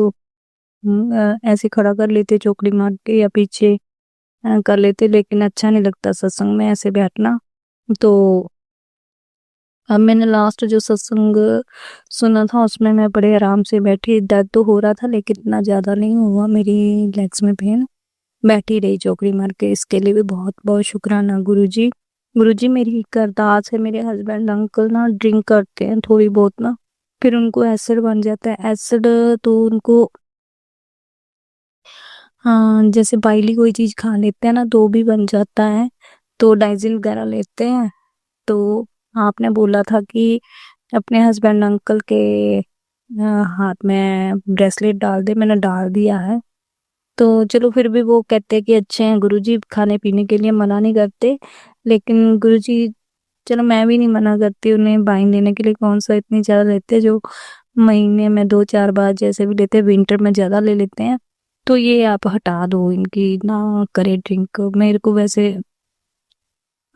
ऐसे खड़ा कर लेते चौकड़ी मार के, या पीछे कर लेते, लेकिन अच्छा नहीं लगता सत्संग में ऐसे बैठना। तो अब मैंने लास्ट जो सत्संग सुना था उसमें मैं बड़े आराम से बैठी, दर्द तो हो रहा था लेकिन इतना ज़्यादा नहीं हुआ मेरी लेग्स में पेन, बैठी रही चौकड़ी मार के। इसके लिए भी बहुत बहुत शुक्राना गुरुजी। गुरुजी, मेरी एक अरदास है, मेरे हस्बैंड अंकल ना ड्रिंक करते हैं थोड़ी बहुत ना, फिर उनको एसिड बन जाता है। एसिड तो उनको हाँ, जैसे बाइली कोई चीज़ खा लेते हैं ना तो भी बन जाता है, तो डाइजिल वगैरह लेते हैं। तो आपने बोला था कि अपने हस्बैंड अंकल के हाथ में ब्रेसलेट डाल दे, मैंने डाल दिया है। तो चलो, फिर भी वो कहते हैं कि अच्छे हैं गुरुजी, खाने पीने के लिए मना नहीं करते, लेकिन गुरुजी चलो मैं भी नहीं मना करती उन्हें बाइन लेने के लिए, कौन सा इतनी ज़्यादा लेते हैं, जो महीने में 2-4 बार जैसे भी लेते हैं, विंटर में ज़्यादा ले लेते हैं। तो ये आप हटा दो, इनकी ना करे ड्रिंक, मेरे को वैसे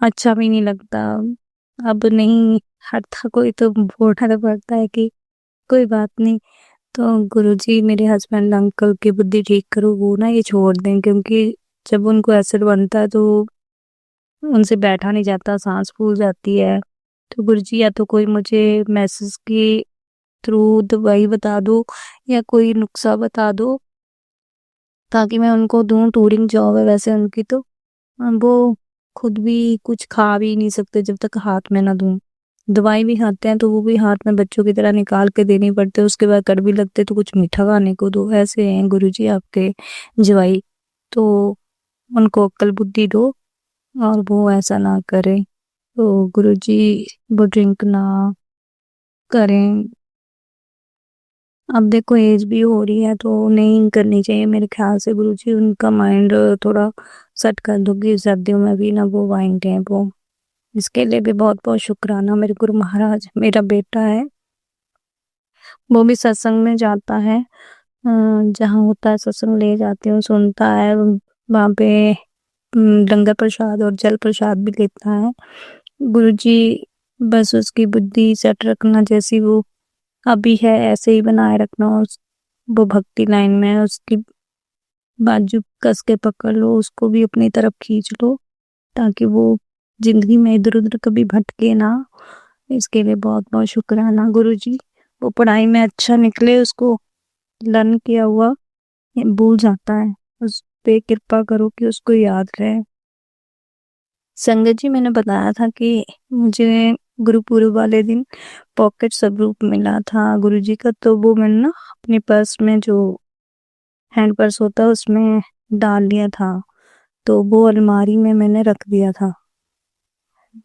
अच्छा भी नहीं लगता। अब नहीं हटता कोई तो बोलना तो पड़ता है कि कोई बात नहीं। तो गुरुजी, मेरे हस्बैंड अंकल की बुद्धि ठीक करो, वो ना ये छोड़ दें, क्योंकि जब उनको एसिड बनता है तो उनसे बैठा नहीं जाता, सांस फूल जाती है। तो गुरुजी, या तो कोई मुझे मैसेज के थ्रू दवाई बता दो या कोई नुस्खा बता दो ताकि मैं उनको दूं। टूरिंग जॉब है वैसे उनकी, तो वो खुद भी कुछ खा भी नहीं सकते जब तक हाथ में ना दूं। दवाई भी खाते हैं तो वो भी हाथ में बच्चों की तरह निकाल के देनी पड़ती है, उसके बाद कड़वी लगते तो कुछ मीठा खाने को दो। ऐसे हैं गुरुजी आपके जवाई, तो उनको अक्ल बुद्धि दो और वो ऐसा ना करें। तो गुरुजी, वो ड्रिंक ना करें। अब देखो एज भी हो रही है तो नहीं करनी चाहिए मेरे ख्याल से गुरुजी, उनका माइंड थोड़ा सेट कर दूंगी, सर्दियों में भी ना वो वाइन दें वो। इसके लिए भी बहुत बहुत शुक्राना मेरे गुरु महाराज। मेरा बेटा है, वो भी सत्संग में जाता है, जहाँ होता है सत्संग ले जाती हूँ, सुनता है वहाँ पे, लंगर प्रसाद और जल प्रसाद भी लेता है। गुरुजी, बस उसकी बुद्धि सेट रखना, जैसी वो अभी है ऐसे ही बनाए रखना, वो भक्ति लाइन में है, उसकी बाजू कस के पकड़ लो, उसको भी अपनी तरफ खींच लो ताकि वो जिंदगी में इधर उधर कभी भटके ना। इसके लिए बहुत बहुत शुक्राना गुरुजी। वो पढ़ाई में अच्छा निकले, उसको लर्न किया हुआ ये भूल जाता है, उस पे कृपा करो कि उसको याद रहे। संगत जी, मैंने बताया था कि मुझे गुरु पूर्व वाले दिन पॉकेट स्वरूप मिला था गुरुजी का, तो वो मैंने ना अपने पर्स में, जो हैंड पर्स होता है उसमें डाल लिया था, तो वो अलमारी में मैंने रख दिया था।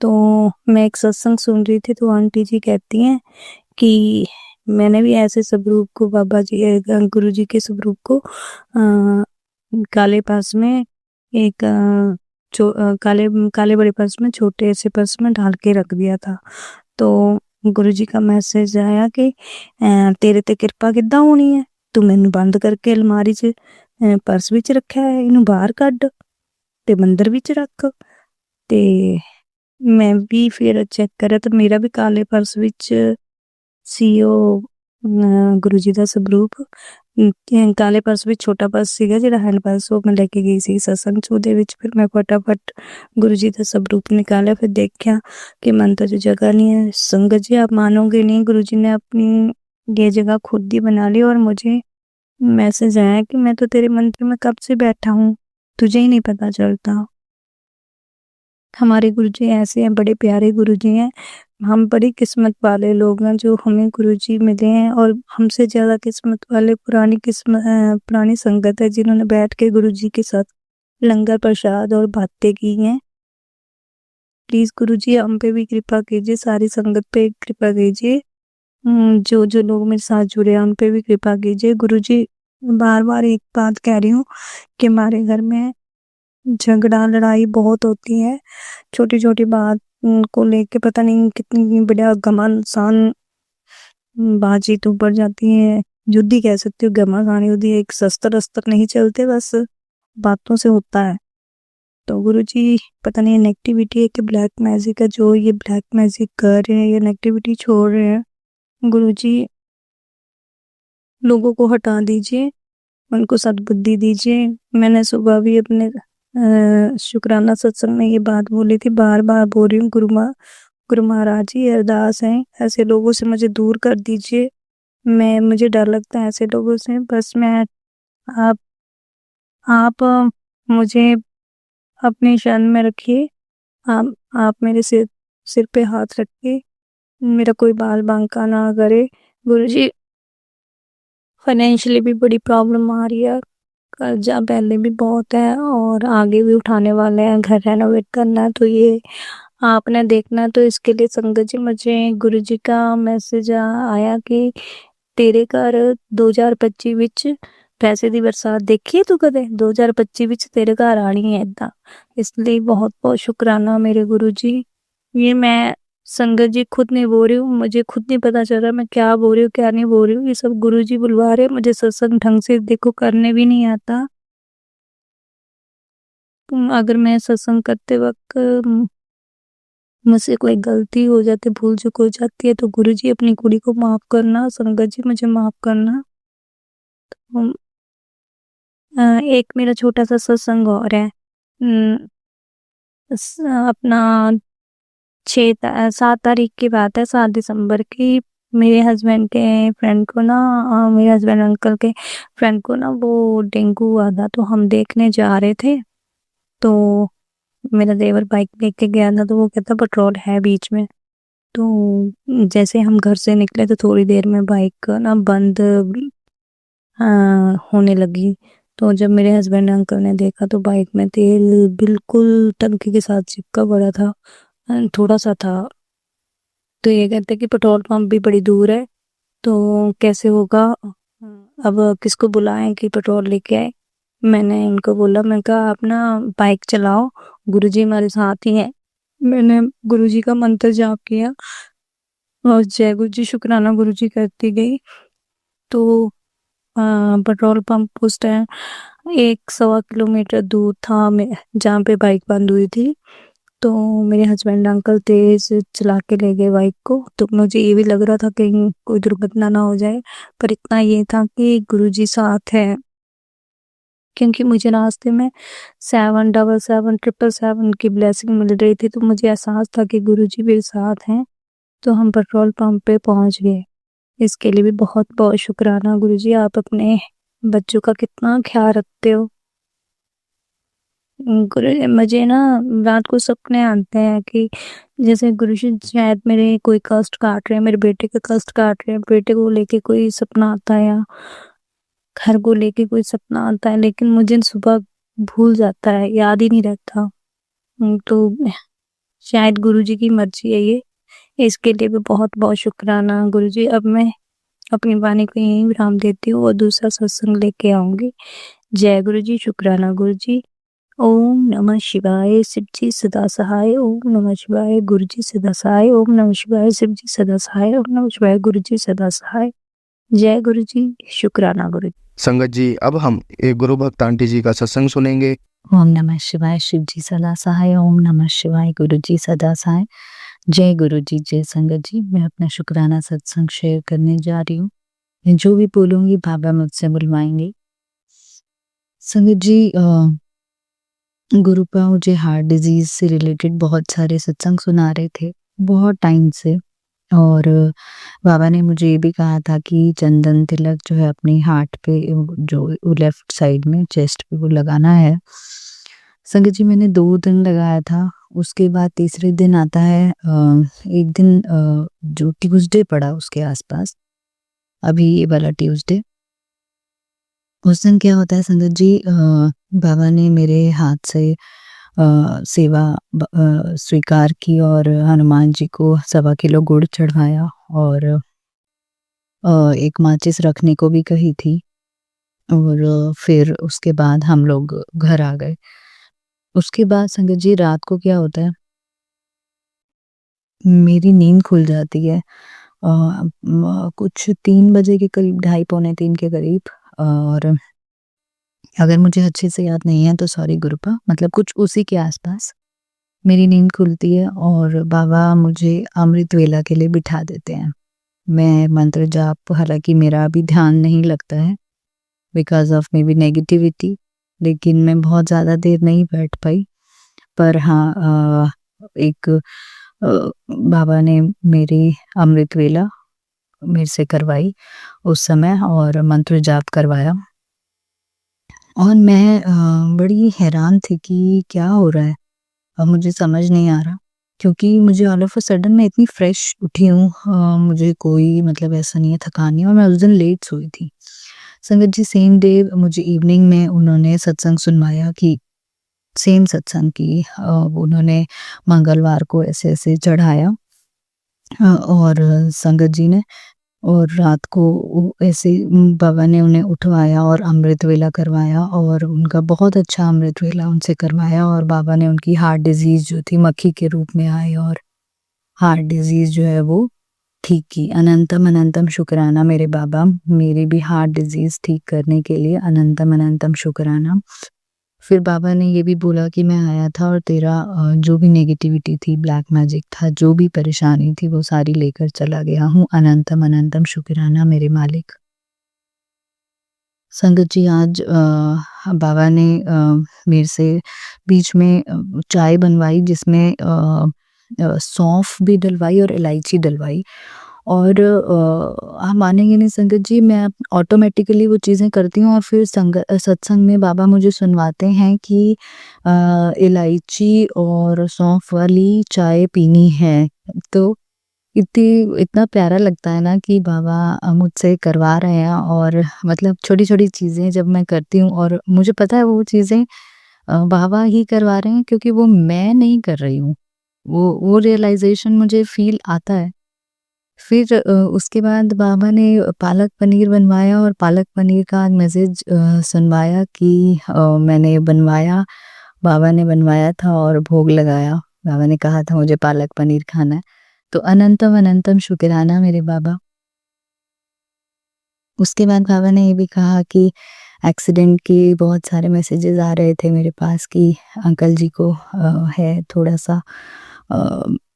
तो मैं एक सत्संग सुन रही थी तो आंटी जी कहती हैं कि मैंने भी ऐसे स्वरूप को, बाबा जी गुरु जी के स्वरूप को काले पर्स में एक काले काले बड़े पर्स में, छोटे से पर्स में डाल के रख दिया था। तो गुरु जी का मैसेज आया कि तेरे ते कृपा किद्दां होनी है, तू मैनू बंद करके अलमारी च पर्स विच रखा है, इनू बाहर कड्ड ते मंदिर विच रख। ते मैं भी फिर चेक करा तो मेरा भी काले पर्स विच ਸੀ ਉਹ ਗੁਰੂ ਜੀ ਦਾ ਸਰੂਪ। ਕਾਲੇ ਪਰਸ ਵਿੱਚ ਛੋਟਾ ਪਰਸ ਸੀਗਾ ਜਿਹੜਾ ਹੈਂਡ ਪਰਸ, ਉਹ ਮੈਂ ਲੈ ਕੇ ਗਈ ਸੀ ਸਤਸੰਗ ਚ। ਉਹਦੇ ਵਿੱਚ ਫਿਰ ਮੈਂ फटाफट गुरु जी का स्वरूप निकाला, फिर देखा कि मन तो जो जगह नहीं है। संगत जी, आप मानोगे नहीं, गुरु जी ने अपनी ये जगह खुद ही बना ली और मुझे मैसेज आया कि मैं तो तेरे मंदिर में कब से बैठा हूँ, तुझे ही नहीं पता चलता। हमारे गुरु जी ऐसे हैं, बड़े प्यारे गुरु जी हैं। हम बड़ी किस्मत वाले लोग हैं जो हमें गुरुजी मिले हैं, और हमसे ज़्यादा किस्मत वाले पुरानी संगत है जिन्होंने बैठ के गुरुजी के साथ लंगर प्रसाद और बातें की हैं। प्लीज़ गुरुजी हम पे भी कृपा कीजिए, सारी संगत पे कृपा कीजिए। जो लोग मेरे साथ जुड़े हैं उन पे भी कृपा कीजिए। गुरुजी बार-बार एक बात कह रही हूँ कि हमारे घर में झगड़ा लड़ाई बहुत होती है। छोटी-छोटी बात को लेके पता नहीं कितनी बड़ा घमासान बातचीत ऊपर जाती है। युद्ध ही कह सकती हूँ, घमासान युद्ध, एक शस्त्र-अस्त्र नहीं चलते, बस बातों से होता है। तो गुरुजी पता नहीं नेगेटिविटी है कि ब्लैक मैजिक है, जो ये ब्लैक मैजिक कर रहे हैं या नेगेटिविटी छोड़ रहे हैं, गुरुजी लोगों को हटा दीजिए, उनको सद्बुद्धि दीजिए। मैंने सुबह भी अपने शुक्राना सत्संग में ये बात बोली थी, बार-बार बोल रही हूँ, गुरु महाराज जी ये अरदास है, ऐसे लोगों से मुझे दूर कर दीजिए। मुझे डर लगता है ऐसे लोगों से। बस आप मुझे अपनी शरण में रखिए। आप मेरे सिर पे हाथ रखिए, मेरा कोई बाल बांका ना करे। गुरुजी फाइनेंशियली भी बड़ी प्रॉब्लम आ रही है, कर्जा पहले भी बहुत है और आगे भी उठाने वाले हैं, घर रेनोवेट करना है, तो ये आपने देखना है। तो इसके लिए संगत जी मुझे गुरुजी का मैसेज आया कि तेरे घर 2025 विच पैसे दी बरसात देखी है तू कदे? 2025 विच तेरे घर आनी है इदा। इसलिए बहुत बहुत शुक्राना मेरे गुरुजी। ये मैं संगत जी खुद नहीं बोल रही हूँ, मुझे खुद नहीं पता चल रहा मैं क्या बोल रही हूँ क्या नहीं बोल रही हूँ, ये सब गुरुजी बुलवा रहे हैं। मुझे सत्संग ढंग से देखो करने भी नहीं आता। अगर मैं सत्संग करते वक्त मुझसे कोई गलती हो जाती, भूल चूक हो जाती है, तो गुरुजी अपनी कुड़ी को माफ करना, संगत जी मुझे माफ करना। तो, एक मेरा छोटा सा सत्संग और है, अपना 7 तारीख की बात है, 7 दिसंबर की। मेरे हस्बैंड के फ्रेंड को ना, मेरे हस्बैंड अंकल के फ्रेंड को ना वो डेंगू हुआ था, तो हम देखने जा रहे थे। तो मेरा देवर बाइक लेके गया था, तो वो कहता पेट्रोल है बीच में। तो जैसे हम घर से निकले तो थोड़ी देर में बाइक ना बंद होने लगी। तो जब मेरे हस्बैंड अंकल ने देखा तो बाइक में तेल बिल्कुल टंकी के साथ चिपका पड़ा था, थोड़ा सा था। तो ये कहते कि पेट्रोल पंप भी बड़ी दूर है, तो कैसे होगा, अब किसको बुलाएं कि पेट्रोल लेके आए। मैंने उनको बोला, मैं कहा आप ना बाइक चलाओ, गुरुजी हमारे साथ ही हैं। मैंने गुरुजी का मंत्र जाप किया और जय गुरुजी शुक्राना गुरुजी करती गई। तो पेट्रोल पंप उस टाइम 1-1.25 किलोमीटर दूर था जहाँ पे बाइक बंद हुई थी। तो मेरे हस्बैंड अंकल तेज चला के ले गए बाइक को, तो मुझे ये भी लग रहा था कहीं कोई दुर्घटना ना हो जाए, पर इतना ये था कि गुरुजी साथ है। क्योंकि मुझे रास्ते में 777 की ब्लेसिंग मिल रही थी, तो मुझे एहसास था कि गुरुजी मेरे साथ हैं। तो हम पेट्रोल पंप पे पहुंच गए। इसके लिए भी बहुत बहुत शुक्राना गुरुजी, आप अपने बच्चों का कितना ख्याल रखते हो। गुरु मुझे ना रात को सपने आते हैं कि जैसे गुरुजी शायद मेरे कोई कष्ट काट रहे हैं, मेरे बेटे का कष्ट काट रहे हैं। बेटे को लेके कोई सपना आता है या घर को लेके कोई सपना आता है, लेकिन मुझे सुबह भूल जाता है, याद ही नहीं रहता। तो शायद गुरुजी की मर्जी है ये। इसके लिए भी बहुत बहुत शुक्राना गुरुजी। अब मैं अपनी वाणी को यहीं विराम देती हूँ और दूसरा सत्संग लेके आऊंगी। जय गुरुजी, शुक्राना गुरुजी। ओम नमः शिवाय, शिव जी सदा सहाय। ओम नमः शिवाय, गुरुजी सदा सहाय। ओम नमः शिवाय, शिव जी सदा सहाय। ओम नमः शिवाय, गुरुजी सदा सहाय। जय गुरुजी, शुक्राना गुरुजी। संगत जी, अब हम एक गुरु भक्त आंटी जी का सत्संग सुनेंगे। ओम नमः शिवाय, शिव जी सदा सहाय। ओम नमः शिवाय, गुरु जी सदा सहाय। जय गुरु जी, जय संगत जी। मैं अपना शुक्राना सत्संग शेयर करने जा रही हूँ। मैं जो भी बोलूंगी बाबा मुझसे बुलवाएंगे। संगत जी, गुरुपा मुझे हार्ट डिजीज से रिलेटेड बहुत सारे सत्संग सुना रहे थे बहुत टाइम से, और बाबा ने मुझे ये भी कहा था कि चंदन तिलक जो है अपने हार्ट पे, जो लेफ्ट साइड में चेस्ट पे वो लगाना है। संगत जी मैंने 2 दिन लगाया था, उसके बाद तीसरे दिन आता है एक दिन जो ट्यूसडे पड़ा उसके आस-पास, अभी ये वाला ट्यूसडे। उस दिन क्या होता है संगत जी, बाबा ने मेरे हाथ से सेवा स्वीकार की और हनुमान जी को 1.25 किलो गुड़ चढ़ाया और एक माचिस रखने को भी कही थी और फिर उसके बाद हम लोग घर आ गए। उसके बाद संगत जी रात को क्या होता है, मेरी नींद खुल जाती है कुछ 3 बजे के करीब, ढाई पौने 3 के करीब, और अगर मुझे अच्छे से याद नहीं है तो सॉरी गुरुपा, मतलब कुछ उसी के आसपास मेरी नींद खुलती है और बाबा मुझे अमृत वेला के लिए बिठा देते हैं। मैं मंत्र जाप, हालाँकि मेरा अभी ध्यान नहीं लगता है because of may be negativity, लेकिन मैं बहुत ज़्यादा देर नहीं बैठ पाई। पर हाँ, एक बाबा ने मेरी अमृत वेला मेरे से करवाई उस समय और मंत्र जाप करवाया और मैं बड़ी हैरान थी कि क्या हो रहा है? मुझे समझ नहीं आ रहा, क्योंकि मुझे ऑल ऑफ अ सडन मैं इतनी फ्रेश उठी हूँ, मुझे कोई मतलब ऐसा नहीं है, थकान नहीं है, और मैं उस दिन लेट सोई थी। संगत जी सेम डे मुझे इवनिंग में उन्होंने सत्संग सुनवाया कि सेम सत्संग की उन्होंने मंगलवार को ऐसे-ऐसे चढ़ाया और संगत जी ने, और रात को ऐसे बाबा ने उन्हें उठवाया और अमृत वेला करवाया और उनका बहुत अच्छा अमृत वेला उनसे करवाया और बाबा ने उनकी हार्ट डिज़ीज़ जो थी मक्खी के रूप में आई और हार्ट डिज़ीज़ जो है वो ठीक की। अनंतम अनंतम शुक्राना मेरे बाबा, मेरी भी हार्ट डिज़ीज़ ठीक करने के लिए अनंतम अनंतम शुक्राना। फिर बाबा ने ये भी बोला कि मैं आया था और तेरा जो भी नेगेटिविटी थी, ब्लैक मैजिक था, जो भी परेशानी थी वो सारी लेकर चला गया हूँ। अनंतम अनंतम शुक्राना मेरे मालिक। संगत जी आज बाबा ने मेरे से बीच में चाय बनवाई जिसमें सौंफ भी डलवाई और इलायची डलवाई और आप मानेंगे नहीं संगत जी, मैं ऑटोमेटिकली वो चीज़ें करती हूँ और फिर सत्संग में बाबा मुझे सुनवाते हैं कि इलायची और सौंफ वाली चाय पीनी है। तो इतना प्यारा लगता है ना कि बाबा मुझसे करवा रहे हैं और मतलब छोटी-छोटी चीज़ें जब मैं करती हूँ और मुझे पता है वो चीज़ें बाबा ही करवा रहे हैं, क्योंकि वो मैं नहीं कर रही हूँ। वो रियलाइज़ेशन मुझे फ़ील आता है। फिर उसके बाद बाबा ने पालक पनीर बनवाया और पालक पनीर का मैसेज सुनवाया कि मैंने बनवाया, बाबा ने बनवाया था और भोग लगाया। बाबा ने कहा था मुझे पालक पनीर खाना है। तो अनंतम अनंतम शुक्राना मेरे बाबा। उसके बाद बाबा ने ये भी कहा कि एक्सीडेंट के बहुत सारे मैसेजेस आ रहे थे मेरे पास कि अंकल जी को है थोड़ा-सा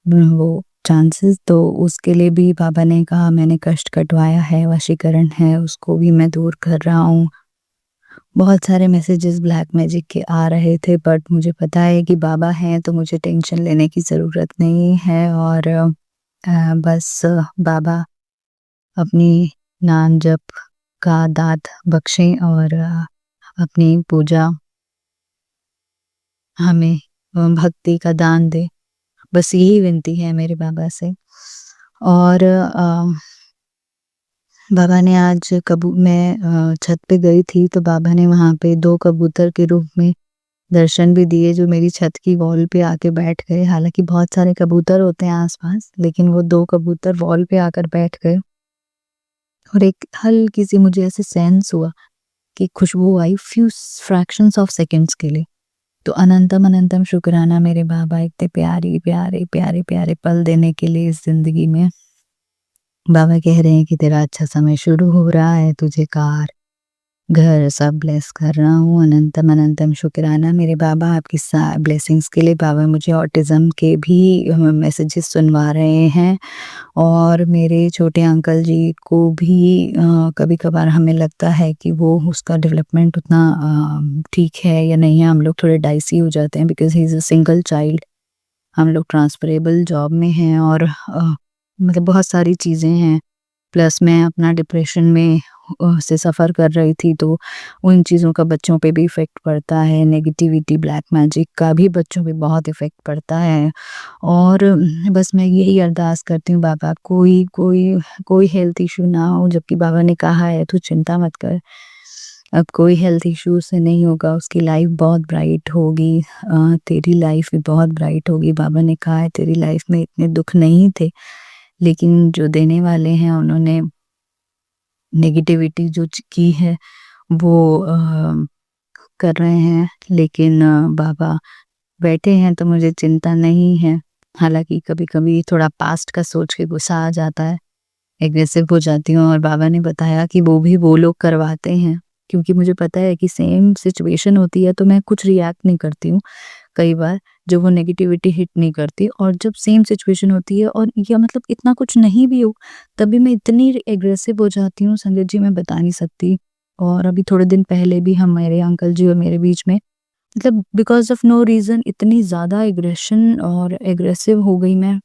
वो चांसेस, तो उसके लिए भी बाबा ने कहा मैंने कष्ट कटवाया है, वशीकरण है, उसको भी मैं दूर कर रहा हूँ। बहुत सारे मैसेजेस ब्लैक मैजिक के आ रहे थे, बट मुझे पता है कि बाबा हैं तो मुझे टेंशन लेने की ज़रूरत नहीं है और बस बाबा अपनी नाम जप का दात बख्शें और अपनी पूजा हमें भक्ति का दान दें। बस यही विनती है मेरे बाबा से। और बाबा ने आज मैं छत पे गई थी तो बाबा ने वहाँ पे 2 कबूतर के रूप में दर्शन भी दिए जो मेरी छत की वॉल पे आके बैठ गए। हालाँकि बहुत सारे कबूतर होते हैं आस-पास, लेकिन वो 2 कबूतर वॉल पे आकर बैठ गए और एक हल्की-सी मुझे ऐसे सेंस हुआ कि खुशबू आई फ्रैक्शंस ऑफ सेकंड्स के लिए। तो अनंतम अनंतम शुक्राना मेरे बाबा, इतने प्यारे, प्यारे, प्यारे, प्यारे पल देने के लिए इस ज़िंदगी में। बाबा कह रहे हैं कि तेरा अच्छा समय शुरू हो रहा है, तुझे कार, घर सब ब्लेस कर रहा हूँ। अनंतम अनंतम शुक्राना मेरे बाबा आपकी ब्लेसिंग्स के लिए। बाबा मुझे ऑटिज़्म के भी मैसेजेस सुनवा रहे हैं और मेरे छोटे अंकल जी को भी कभी-कभार हमें लगता है कि वो उसका डेवलपमेंट उतना ठीक है या नहीं है। हम लोग थोड़े डाइसी हो जाते हैं because he is a single child. हम लोग ट्रांसफरेबल जॉब में हैं और मतलब बहुत सारी चीज़ें हैं। प्लस मैं अपना डिप्रेशन में से सफ़र कर रही थी, तो उन चीज़ों का बच्चों पे भी इफ़ेक्ट पड़ता है। नेगेटिविटी, ब्लैक मैजिक का भी बच्चों पे बहुत इफ़ेक्ट पड़ता है। और बस मैं यही अरदास करती हूँ बाबा, कोई हेल्थ इश्यू ना हो, जबकि बाबा ने कहा है तू चिंता मत कर, अब कोई हेल्थ इश्यू से नहीं होगा, उसकी लाइफ बहुत ब्राइट होगी, तेरी लाइफ भी बहुत ब्राइट होगी। बाबा ने कहा है तेरी लाइफ में इतने दुख नहीं थे, लेकिन जो देने वाले हैं उन्होंने नेगेटिविटी जो की है वो कर रहे हैं। लेकिन बाबा बैठे हैं तो मुझे चिंता नहीं है। हालांकि कभी कभी थोड़ा पास्ट का सोच के गुस्सा आ जाता है, एग्रेसिव हो जाती हूँ, और बाबा ने बताया कि वो लोग करवाते हैं, क्योंकि मुझे पता है कि सेम सिचुएशन होती है तो मैं कुछ रिएक्ट नहीं करती हूँ कई बार, जो वो नेगेटिविटी हिट नहीं करती। और जब सेम सिचुएशन होती है और या मतलब इतना कुछ नहीं भी हो, तभी मैं इतनी एग्रेसिव हो जाती हूँ संगत जी, मैं बता नहीं सकती। और अभी थोड़े दिन पहले भी हम, मेरे अंकल जी और मेरे बीच में, मतलब बिकॉज ऑफ नो रीज़न इतनी ज़्यादा एग्रेशन और एग्रेसिव हो गई मैं,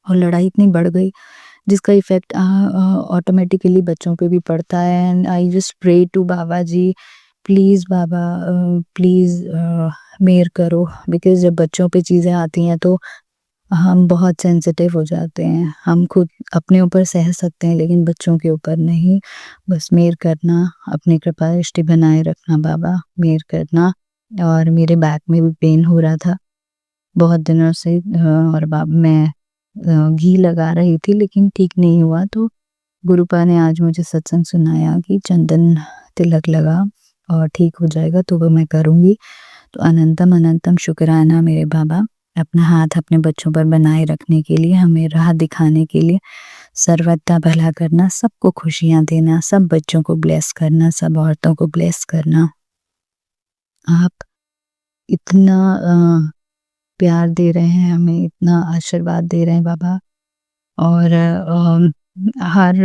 और लड़ाई इतनी बढ़ गई, जिसका इफ़ेक्ट ऑटोमेटिकली बच्चों पे भी पड़ता है। And I just pray to Baba ji, please Baba, please मेहर करो, बिकॉज़ जब बच्चों पे चीज़ें आती हैं तो हम बहुत सेंसिटिव हो जाते हैं। हम खुद अपने ऊपर सह सकते हैं, लेकिन बच्चों के ऊपर नहीं। बस मेहर करना, अपनी कृपा दृष्टि बनाए रखना बाबा, मेहर करना। और मेरे बैक में भी पेन हो रहा था बहुत दिनों से, और मैं घी लगा रही थी लेकिन ठीक नहीं हुआ, तो गुरुपा ने आज मुझे सत्संग सुनाया कि चंदन तिलक लगा और ठीक हो जाएगा, तो वो मैं करूँगी। तो अनंतम अनंतम शुक्राना मेरे बाबा, अपना हाथ अपने बच्चों पर बनाए रखने के लिए, हमें राह दिखाने के लिए, सर्वदा भला करना, सबको खुशियाँ देना, सब बच्चों को ब्लेस करना, सब औरतों को ब्लेस करना। आप इतना प्यार दे रहे हैं हमें, इतना आशीर्वाद दे रहे हैं बाबा। और हर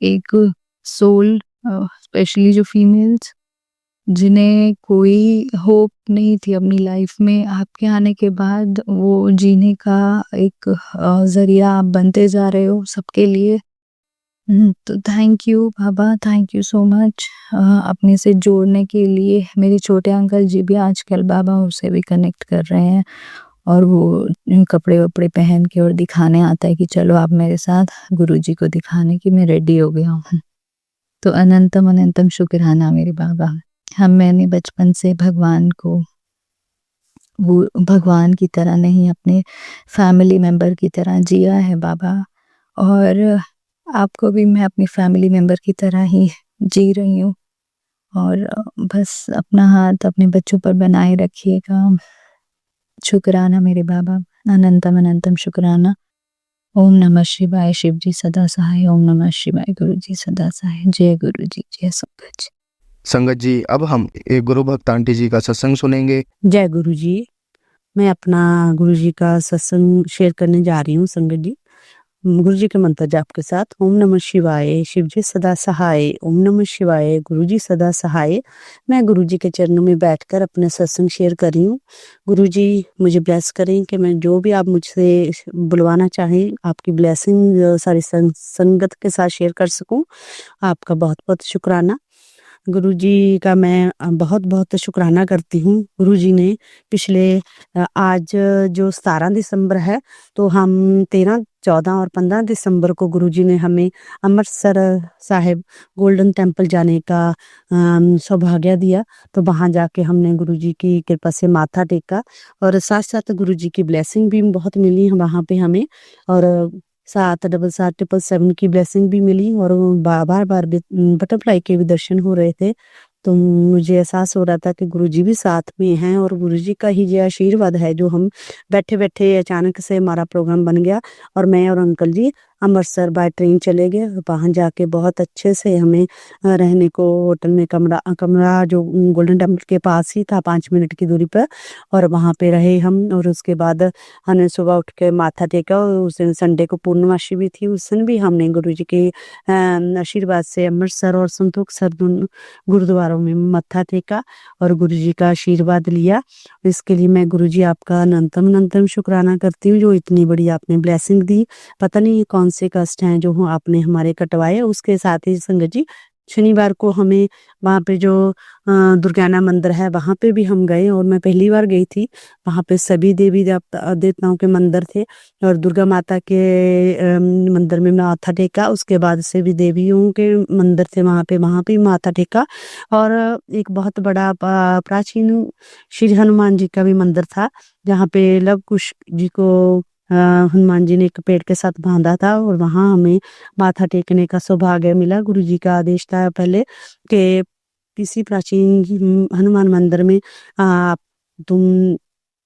एक सोल, स्पेशली जो फीमेल्स जिन्हें कोई होप नहीं थी अपनी लाइफ में, आपके आने के बाद वो जीने का एक ज़रिया आप बनते जा रहे हो सबके लिए। तो thank you Baba, thank you so much अपने से जोड़ने के लिए। मेरे छोटे अंकल जी भी आजकल बाबा उससे भी कनेक्ट कर रहे हैं, और वो कपड़े वपड़े पहन के और दिखाने आता है कि चलो आप मेरे साथ, गुरुजी को दिखाने कि मैं रेडी हो गया हूँ। तो अनंतम अनंतम शुक्राना मेरे बाबा। मैंने बचपन से भगवान को वो भगवान की तरह नहीं, अपने फैमिली मेंबर की तरह जिया है बाबा, और आपको भी मैं अपनी फैमिली मेंबर की तरह ही जी रही हूँ। और बस अपना हाथ अपने बच्चों पर बनाए रखिएगा। शुक्राना मेरे बाबा, अनंतम अनंतम शुक्राना। ओम नमः शिवाय, शिव जी सदा सहाय। ओम नमः शिवाय, गुरु जी सदा सहाय। जय गुरु जी, जय संगत जी। संगत जी, अब हम एक गुरु भक्त आंटी जी का सत्संग सुनेंगे। जय गुरु जी। मैं अपना गुरु जी का सत्संग शेयर करने जा रही हूँ संगत जी, गुरु जी के मंत्र जाप के साथ। ओम नमः शिवाय, शिव जी सदा सहाय। ओम नमः शिवाय, गुरु जी सदा सहाय। मैं गुरु जी के चरणों में बैठकर अपना सत्संग शेयर कर रही हूँ। गुरु जी मुझे ब्लेस करें कि मैं जो भी आप मुझसे बुलवाना चाहें, आपकी ब्लेसिंग सारी संगत के साथ शेयर कर सकूं। आपका बहुत बहुत शुक्राना। गुरु जी का मैं बहुत बहुत शुक्राना करती हूँ। गुरु जी ने पिछले आज जो 17 दिसंबर है, तो हम 13, 14 और 15 दिसंबर को गुरु जी ने हमें अमृतसर साहिब गोल्डन टेम्पल जाने का सौभाग्य दिया। तो वहाँ जाके हमने गुरु जी की कृपा से माथा टेका, और साथ साथ गुरु जी की ब्लेसिंग भी बहुत मिली वहाँ पे हमें, और 77777 की ब्लेसिंग भी मिली, और बार बार बटरफ्लाई के भी दर्शन हो रहे थे। तो मुझे एहसास हो रहा था कि गुरुजी भी साथ में हैं, और गुरुजी का ही ये आशीर्वाद है जो हम बैठे बैठे अचानक से हमारा प्रोग्राम बन गया, और मैं और uncle ji Amritsar by train चले गए। वहाँ जाके बहुत अच्छे से हमें रहने को होटल में कमरा जो गोल्डन टेम्पल के पास ही था, 5 मिनट की दूरी पर, और वहाँ पे रहे हम। और उसके बाद हमने सुबह उठ के माथा टेका, और उस दिन संडे को पूर्णमासी भी थी, उस दिन भी हमने गुरु जी के आशीर्वाद से अमृतसर और संतोख सर गुरुद्वारों में मत्था टेका और गुरु जी का आशीर्वाद लिया। इसके लिए मैं गुरु जी आपका अनंतम शुक्राना करती हूँ, जो इतनी बड़ी आपने ब्लेसिंग दी। पता नहीं कौन से कष्ट हैं जो आपने हमारे कटवाए। उसके साथ ही संगत जी शनिवार को हमें वहाँ पे जो दुर्गाना मंदिर है वहाँ पे भी हम गए और मैं पहली बार गई थी। वहाँ पे सभी देवी देवताओं के मंदिर थे और दुर्गा माता के मंदिर में माथा टेका। उसके बाद से भी देवियों के मंदिर थे वहाँ पे माथा टेका। और एक बहुत बड़ा प्राचीन श्री हनुमान जी का भी मंदिर था, जहाँ पे लव कुश जी को हनुमान जी ने एक पेड़ के साथ बांधा था और वहाँ हमें माथा टेकने का सौभाग्य मिला। गुरु जी का आदेश था पहले कि किसी प्राचीन हनुमान मंदिर में आप तुम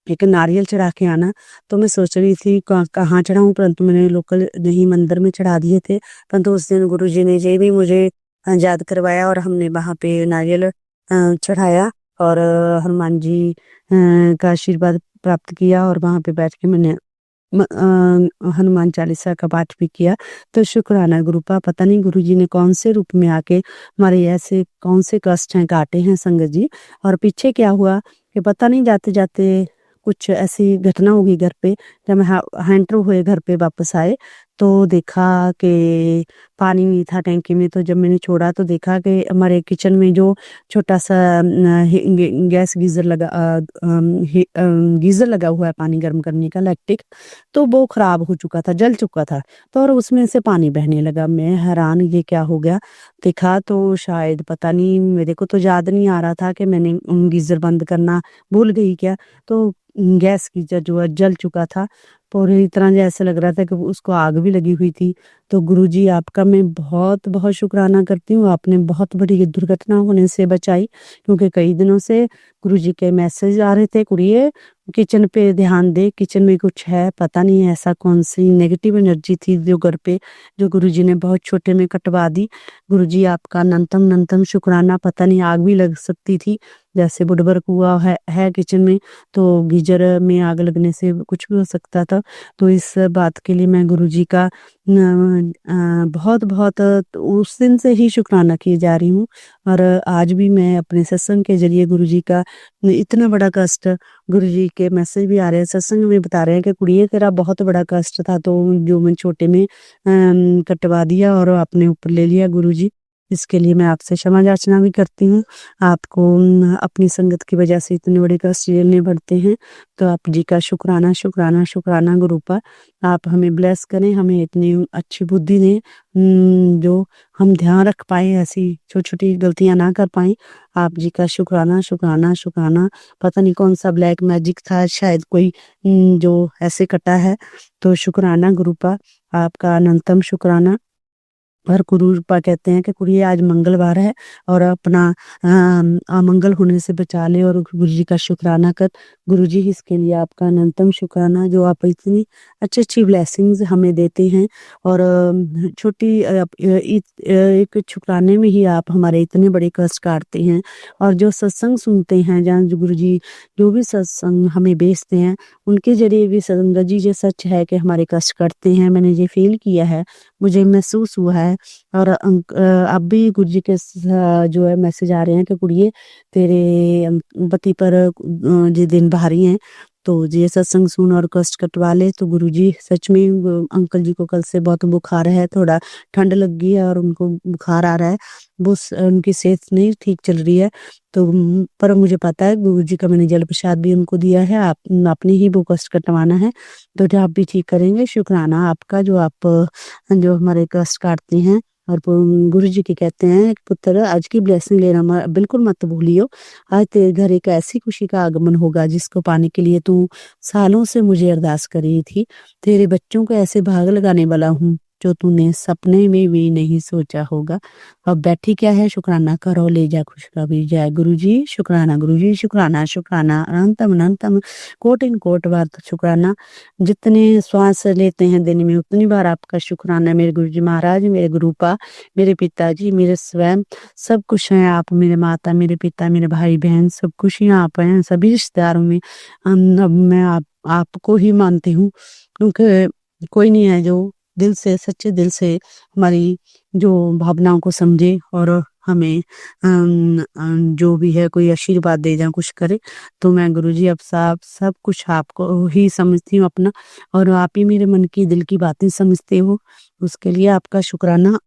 एक नारियल चढ़ा के आना। तो मैं सोच रही थी कहाँ चढ़ाऊं, परंतु मैंने लोकल नहीं मंदिर में चढ़ा दिए थे। परंतु उस दिन गुरु जी ने ये भी मुझे याद करवाया और हमने वहाँ पे नारियल चढ़ाया और हनुमान जी का आशीर्वाद प्राप्त किया और वहाँ पे बैठ के मैंने हनुमान चालीसा का पाठ भी किया। तो शुक्राना गुरुपा, पता नहीं गुरु जी ने कौन से रूप में आके हमारे ऐसे कौन से कष्ट हैं काटे हैं संगत जी। और पीछे क्या हुआ कि पता नहीं, जाते जाते कुछ ऐसी घटना होगी घर पे। जब हम एंटर हुए घर पे वापस आए तो देखा कि पानी नहीं था टैंकी में। तो जब मैंने छोड़ा तो देखा कि हमारे किचन में जो छोटा सा गैस गीजर लगा हुआ है पानी गर्म करने का, इलेक्ट्रिक, तो वो खराब हो चुका था, जल चुका था। तो और उसमें से पानी बहने लगा। मैं हैरान, ये क्या हो गया। देखा तो शायद पता नहीं, मेरे को तो याद नहीं आ रहा था कि मैंने गीजर बंद करना भूल गई क्या। तो गैस गीजर जो है जल चुका था, पूरी तरह जैसे लग रहा था कि उसको आग भी लगी हुई थी। तो गुरुजी आपका मैं बहुत बहुत शुक्राना करती हूँ, आपने बहुत बड़ी दुर्घटना होने से बचाई। क्योंकि कई दिनों से गुरुजी के मैसेज आ रहे थे, कुड़िए किचन पे ध्यान दे, किचन में कुछ है, पता नहीं ऐसा कौन सी नेगेटिव एनर्जी थी जो घर पे, जो गुरुजी ने बहुत छोटे में कटवा दी। गुरुजी आपका अनंतम शुक्राना। पता नहीं आग भी लग सकती थी, जैसे बुढ़बर्क हुआ है किचन में, तो गीजर में आग लगने से कुछ भी हो सकता था। तो इस बात के लिए मैं गुरुजी का बहुत बहुत उस दिन से ही शुक्राना किए जा रही हूँ। और आज भी मैं अपने सत्संग के जरिए गुरुजी का इतना बड़ा कष्ट, गुरुजी के मैसेज भी आ रहे हैं, सत्संग में बता रहे हैं कि कुड़िए तेरा बहुत बड़ा कष्ट था, तो जो मैं छोटे में कटवा दिया और अपने ऊपर ले लिया गुरुजी। इसके लिए मैं आपसे क्षमा याचना भी करती हूँ। आपको अपनी संगत की वजह से इतने बड़े कष्ट झेलने पड़ते हैं। तो आप जी का शुक्राना शुक्राना शुक्राना गुरुपा। आप हमें ब्लेस करें, हमें इतनी अच्छी बुद्धि दें जो हम ध्यान रख पाए, ऐसी छोटी छोटी गलतियां ना कर पाए। आप जी का शुक्राना शुक्राना शुक्राना। पता नहीं कौन सा ब्लैक मैजिक था, शायद कोई जो ऐसे कटा है। तो शुक्राना गुरुपा, आपका अनंतम शुक्राना। और गुरुपा कहते हैं कि कुड़िए आज मंगलवार है और अपना अमंगल होने से बचा ले और गुरु जी का शुक्राना कर। गुरु जी इसके लिए आपका अनंतम शुक्राना, जो आप इतनी अच्छी ब्लेसिंग्स हमें देते हैं। और छोटी एक शुक्राने में ही आप हमारे इतने बड़े कष्ट काटते हैं। और जो सत्संग सुनते हैं, जहाँ गुरु जी जो भी सत्संग हमें भेजते हैं, उनके जरिए भी संगत जी ये सच है कि हमारे कष्ट करते हैं। मैंने ये फील किया है, मुझे महसूस हुआ है। और अब भी गुरु जी के जो है मैसेज आ रहे हैं कि कुड़िए तेरे पति पर ये दिन भारी हैं, तो ये सत्संग सुन और कष्ट कटवा ले। तो गुरुजी सच में अंकल जी को कल से बहुत बुखार है, थोड़ा ठंड लग गई है और उनको बुखार आ रहा है। वो उनकी सेहत नहीं ठीक चल रही है। तो पर मुझे पता है गुरुजी का मैंने जल प्रसाद भी उनको दिया है, आपने ही वो कष्ट कटवाना है। तो जो आप भी ठीक करेंगे, शुक्राना आपका, जो जो हमारे कष्ट काटते हैं। और गुरु जी की कहते हैं पुत्र आज की ब्लेसिंग लेना बिल्कुल मत भूलियो। आज तेरे घर एक ऐसी खुशी का आगमन होगा जिसको पाने के लिए तू सालों से मुझे अरदास कर रही थी। तेरे बच्चों को ऐसे भाग लगाने वाला हूँ जो तूने सपने में भी नहीं सोचा होगा। अब बैठी क्या है, शुक्राना करो, ले जा खुशखबरी। जय गुरु जी, शुक्राना गुरु जी, शुक्राना शुक्राना अनंतम कोट इन कोट बार शुक्राना। जितने श्वास लेते हैं दिन में उतनी बार आपका शुक्राना। मेरे गुरु जी महाराज, मेरे गुरुपा, मेरे पिताजी, मेरे स्वयं सब कुछ हैं आप। मेरे माता, मेरे पिता, मेरे भाई बहन, सब कुछ ही आप हैं। सभी रिश्तेदारों में अब मैं आपको ही मानती हूँ, क्योंकि कोई नहीं है जो दिल से, सच्चे दिल से हमारी जो भावनाओं को समझे और हमें जो भी है कोई आशीर्वाद दे या कुछ करे। तो मैं गुरुजी अब सब कुछ आपको ही समझती हूँ अपना, और आप ही मेरे मन की दिल की बातें समझते हो। उसके लिए आपका शुक्राना।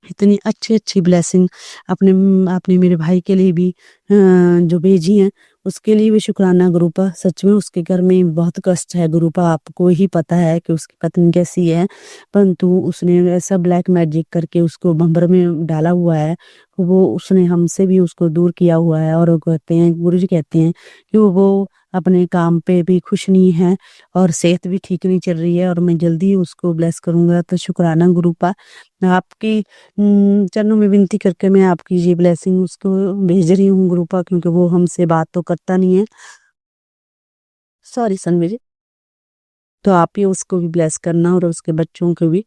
इतनी अच्छी ब्लेसिंग आपने मेरे भाई के लिए भी जो भेजी हैं, उसके लिए भी शुक्राना गुरुपा। सच में उसके घर में बहुत कष्ट है गुरुपा, आपको ही पता है कि उसकी पत्नी कैसी है, परंतु उसने ऐसा ब्लैक मैजिक करके उसको भंवर में डाला हुआ है। वो उसने हमसे भी उसको दूर किया हुआ है, और वो कहते हैं, गुरुजी कहते हैं कि वो अपने काम पे भी खुश नहीं है और सेहत भी ठीक नहीं चल रही है, और मैं जल्दी उसको ब्लेस करूंगा। तो शुक्राना गुरुपा, आपकी चरणों में विनती करके मैं आपकी ये ब्लेसिंग उसको भेज रही हूँ गुरुपा, क्योंकि वो हमसे बात तो करता नहीं है। सॉरी सन मेरे। तो आप ही उसको भी ब्लेस करना और उसके बच्चों को भी।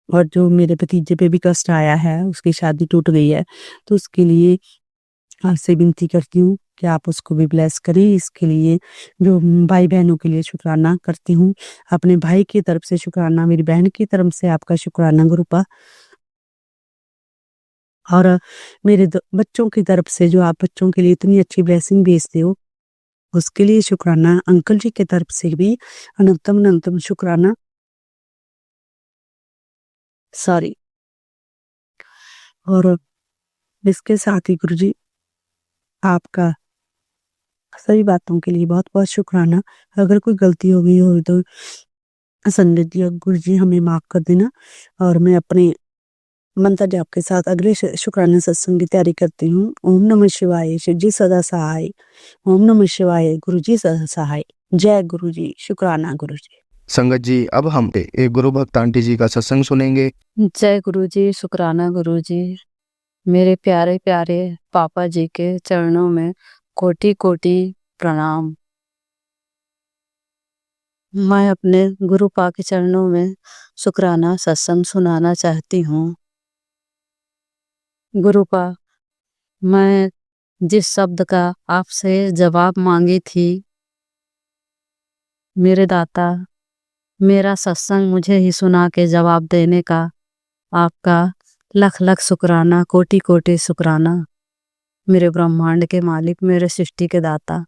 और जो मेरे भतीजे पे भी कष्ट आया है, उसकी शादी टूट गई है, तो उसके लिए आपसे विनती करती हूँ कि आप उसको भी ब्लेस करें। इसके लिए जो भाई बहनों के लिए शुक्राना करती हूँ, अपने भाई की तरफ से शुक्राना, मेरी बहन की तरफ से आपका शुक्राना गुरुपा, और मेरे बच्चों की तरफ से जो आप बच्चों के लिए इतनी अच्छी ब्लेसिंग भेजते हो, उसके लिए शुक्राना। अंकल जी की तरफ से भी अनंतम शुक्राना। सॉरी। और इसके साथ ही गुरुजी, आपका सभी बातों के लिए बहुत बहुत शुक्राना। अगर कोई गलती हो गई हो तो संगत जी और गुरुजी हमें माफ कर देना। और मैं अपने मंत्र जाप के साथ अगले शुक्राना सत्संग की तैयारी करती हूँ। ओम नमः शिवाय, शिव जी सदा सहाय। ओम नमः शिवाय, गुरु जी सदा सहाय। जय गुरु जी। शुक्राना गुरु जी। संगत जी, अब हम एक गुरु भक्त आंटी जी का सत्संग सुनेंगे। जय गुरु जी, शुक्राना गुरु जी। मेरे प्यारे प्यारे पापा जी के चरणों में कोटि कोटि प्रणाम। मैं अपने गुरु पा के चरणों में शुक्राना सत्संग सुनाना चाहती हूँ। गुरु पा, मैं जिस शब्द का आपसे जवाब मांगी थी, मेरे दाता, मेरा सत्संग मुझे ही सुना के जवाब देने का आपका लख लख शुक्राना, कोटि कोटि शुक्राना। मेरे ब्रह्मांड के मालिक, मेरे सृष्टि के दाता,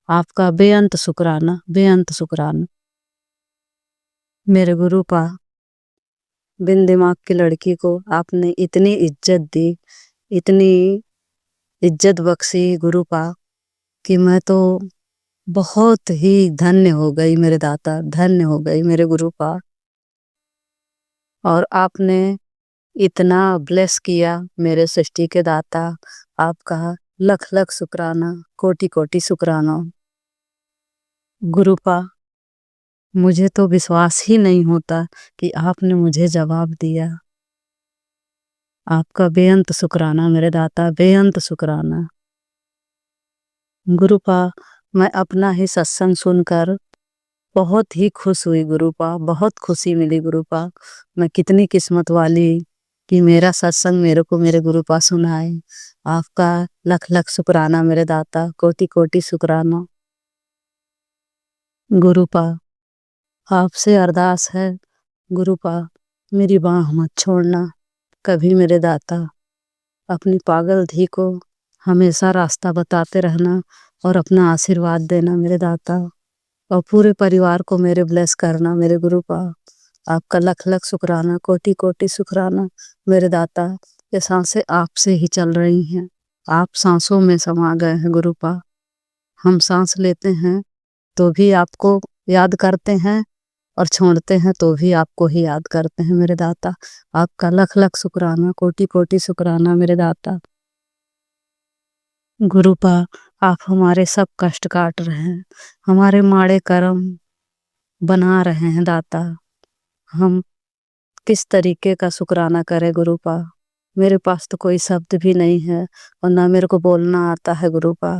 आपका बेअंत शुक्राना, बेअंत शुक्राना। मेरे गुरु पा, बिन दिमाग की लड़की को आपने इतनी इज्जत दी, इतनी इज्जत बख्शी गुरु पा, कि मैं तो बहुत ही धन्य हो गई मेरे दाता, धन्य हो गई मेरे गुरु पा। और आपने इतना ब्लेस किया मेरे सृष्टि के दाता, आपका लख लख शुक्राना, कोटि कोटि शुक्राना। गुरु पा, मुझे तो विश्वास ही नहीं होता कि आपने मुझे जवाब दिया। आपका बेअंत शुक्राना मेरे दाता, बेअंत शुक्राना। गुरुपा, मैं अपना ही सत्संग सुनकर बहुत ही खुश हुई गुरुपा, बहुत खुशी मिली गुरुपा। मैं कितनी किस्मत वाली कि मेरा सत्संग मेरे को मेरे गुरुपा सुनाए। आपका लख लख शुक्राना मेरे दाता, कोटि कोटि शुक्राना। गुरुपा, आपसे अरदास है गुरुपा, मेरी बाह मत छोड़ना कभी मेरे दाता। अपनी पागल धी को हमेशा रास्ता बताते रहना और अपना आशीर्वाद देना मेरे दाता। और पूरे परिवार को मेरे ब्लेस करना मेरे गुरुपा। आपका लख लख शुक्राना, कोटि कोटि शुक्राना मेरे दाता। ये सांसें आपसे ही चल रही हैं, आप सांसों में समा गए हैं गुरुपा। हम सांस लेते हैं तो भी आपको याद करते हैं, और छोड़ते हैं तो भी आपको ही याद करते हैं मेरे दाता। आपका लख लख शुक्राना, कोटि कोटि शुक्राना मेरे दाता। गुरुपा, आप हमारे सब कष्ट काट रहे हैं, हमारे माड़े कर्म बना रहे हैं दाता। हम किस तरीके का शुक्राना करें गुरुपा। मेरे पास तो कोई शब्द भी नहीं है, और ना मेरे को बोलना आता है गुरुपा।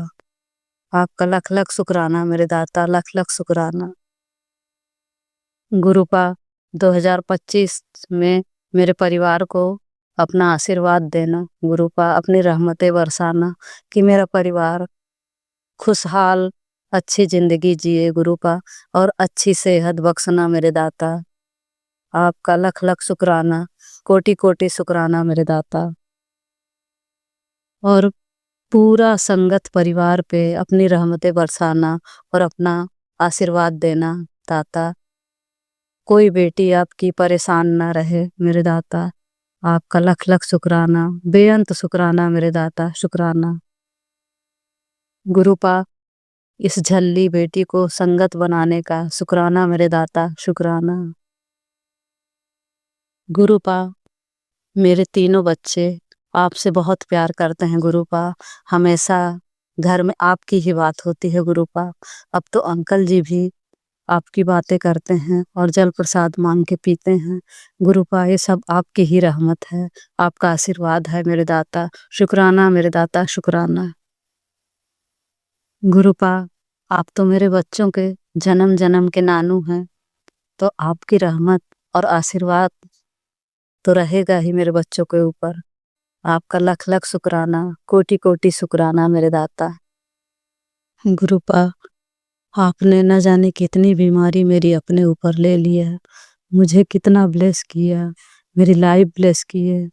आपका लख लख शुक्राना मेरे दाता, लख लख शुक्राना। गुरुपा, 2025 में मेरे परिवार को अपना आशीर्वाद देना गुरुपा, अपनी रहमतें बरसाना कि मेरा परिवार खुशहाल अच्छी जिंदगी जिए गुरुपा, और अच्छी सेहत बख्शना मेरे दाता। आपका लख लख शुक्राना, कोटि कोटि शुक्राना मेरे दाता। और पूरा संगत परिवार पे अपनी रहमतें बरसाना और अपना आशीर्वाद देना दाता। कोई बेटी आपकी परेशान ना रहे मेरे दाता। आपका लख लख शुक्राना, बेअंत शुक्राना मेरे दाता, शुक्राना। गुरुपा, इस झल्ली बेटी को संगत बनाने का शुक्राना मेरे दाता, शुक्राना। गुरुपा, मेरे तीनों बच्चे आपसे बहुत प्यार करते हैं गुरुपा, हमेशा घर में आपकी ही बात होती है गुरुपा। अब तो अंकल जी भी आपकी बातें करते हैं और जल प्रसाद मांग के पीते हैं गुरुपा। ये सब आपकी ही रहमत है, आपका आशीर्वाद है मेरे दाता, शुक्राना मेरे दाता, शुक्राना। गुरुपा, आप तो मेरे बच्चों के जन्म जन्म के नानू हैं, तो आपकी रहमत और आशीर्वाद तो रहेगा ही मेरे बच्चों के ऊपर। आपका लख लख शुक्राना, कोटि कोटि शुक्राना मेरे दाता। गुरुपा, आपने न जाने कितनी बीमारी मेरी अपने ऊपर ले ली है, मुझे कितना ब्लेस किया, मेरी लाइफ ब्लेस किए,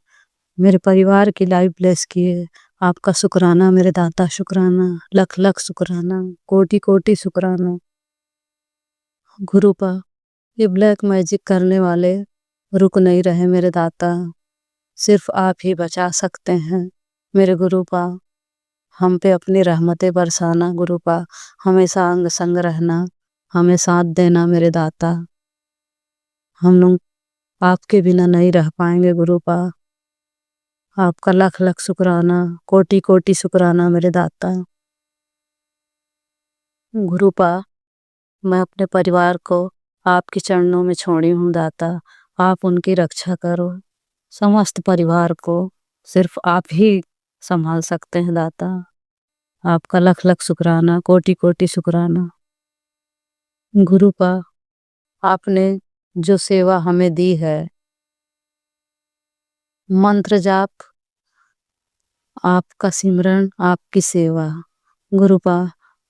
मेरे परिवार की लाइफ ब्लेस किए। आपका शुक्राना मेरे दाता, शुक्राना, लख लख शुक्राना, कोटि कोटि शुक्राना। गुरुपा, ये ब्लैक मैजिक करने वाले रुक नहीं रहे मेरे दाता, सिर्फ आप ही बचा सकते हैं मेरे गुरुपा। हम पे अपनी रहमतें बरसाना गुरुपा, हमेशा अंग संग रहना, हमें साथ देना मेरे दाता। हम लोग आपके बिना नहीं रह पाएंगे गुरुपा। आपका लख लख शुक्राना, कोटि कोटि शुक्राना मेरे दाता। गुरुपा, मैं अपने परिवार को आपके चरणों में छोड़ी हूँ दाता, आप उनकी रक्षा करो। समस्त परिवार को सिर्फ आप ही संभाल सकते हैं दाता। आपका लख लख शुक्राना, कोटि कोटि शुक्राना। गुरुपा, आपने जो सेवा हमें दी है, मंत्र जाप, आपका सिमरन, आपकी सेवा गुरुपा,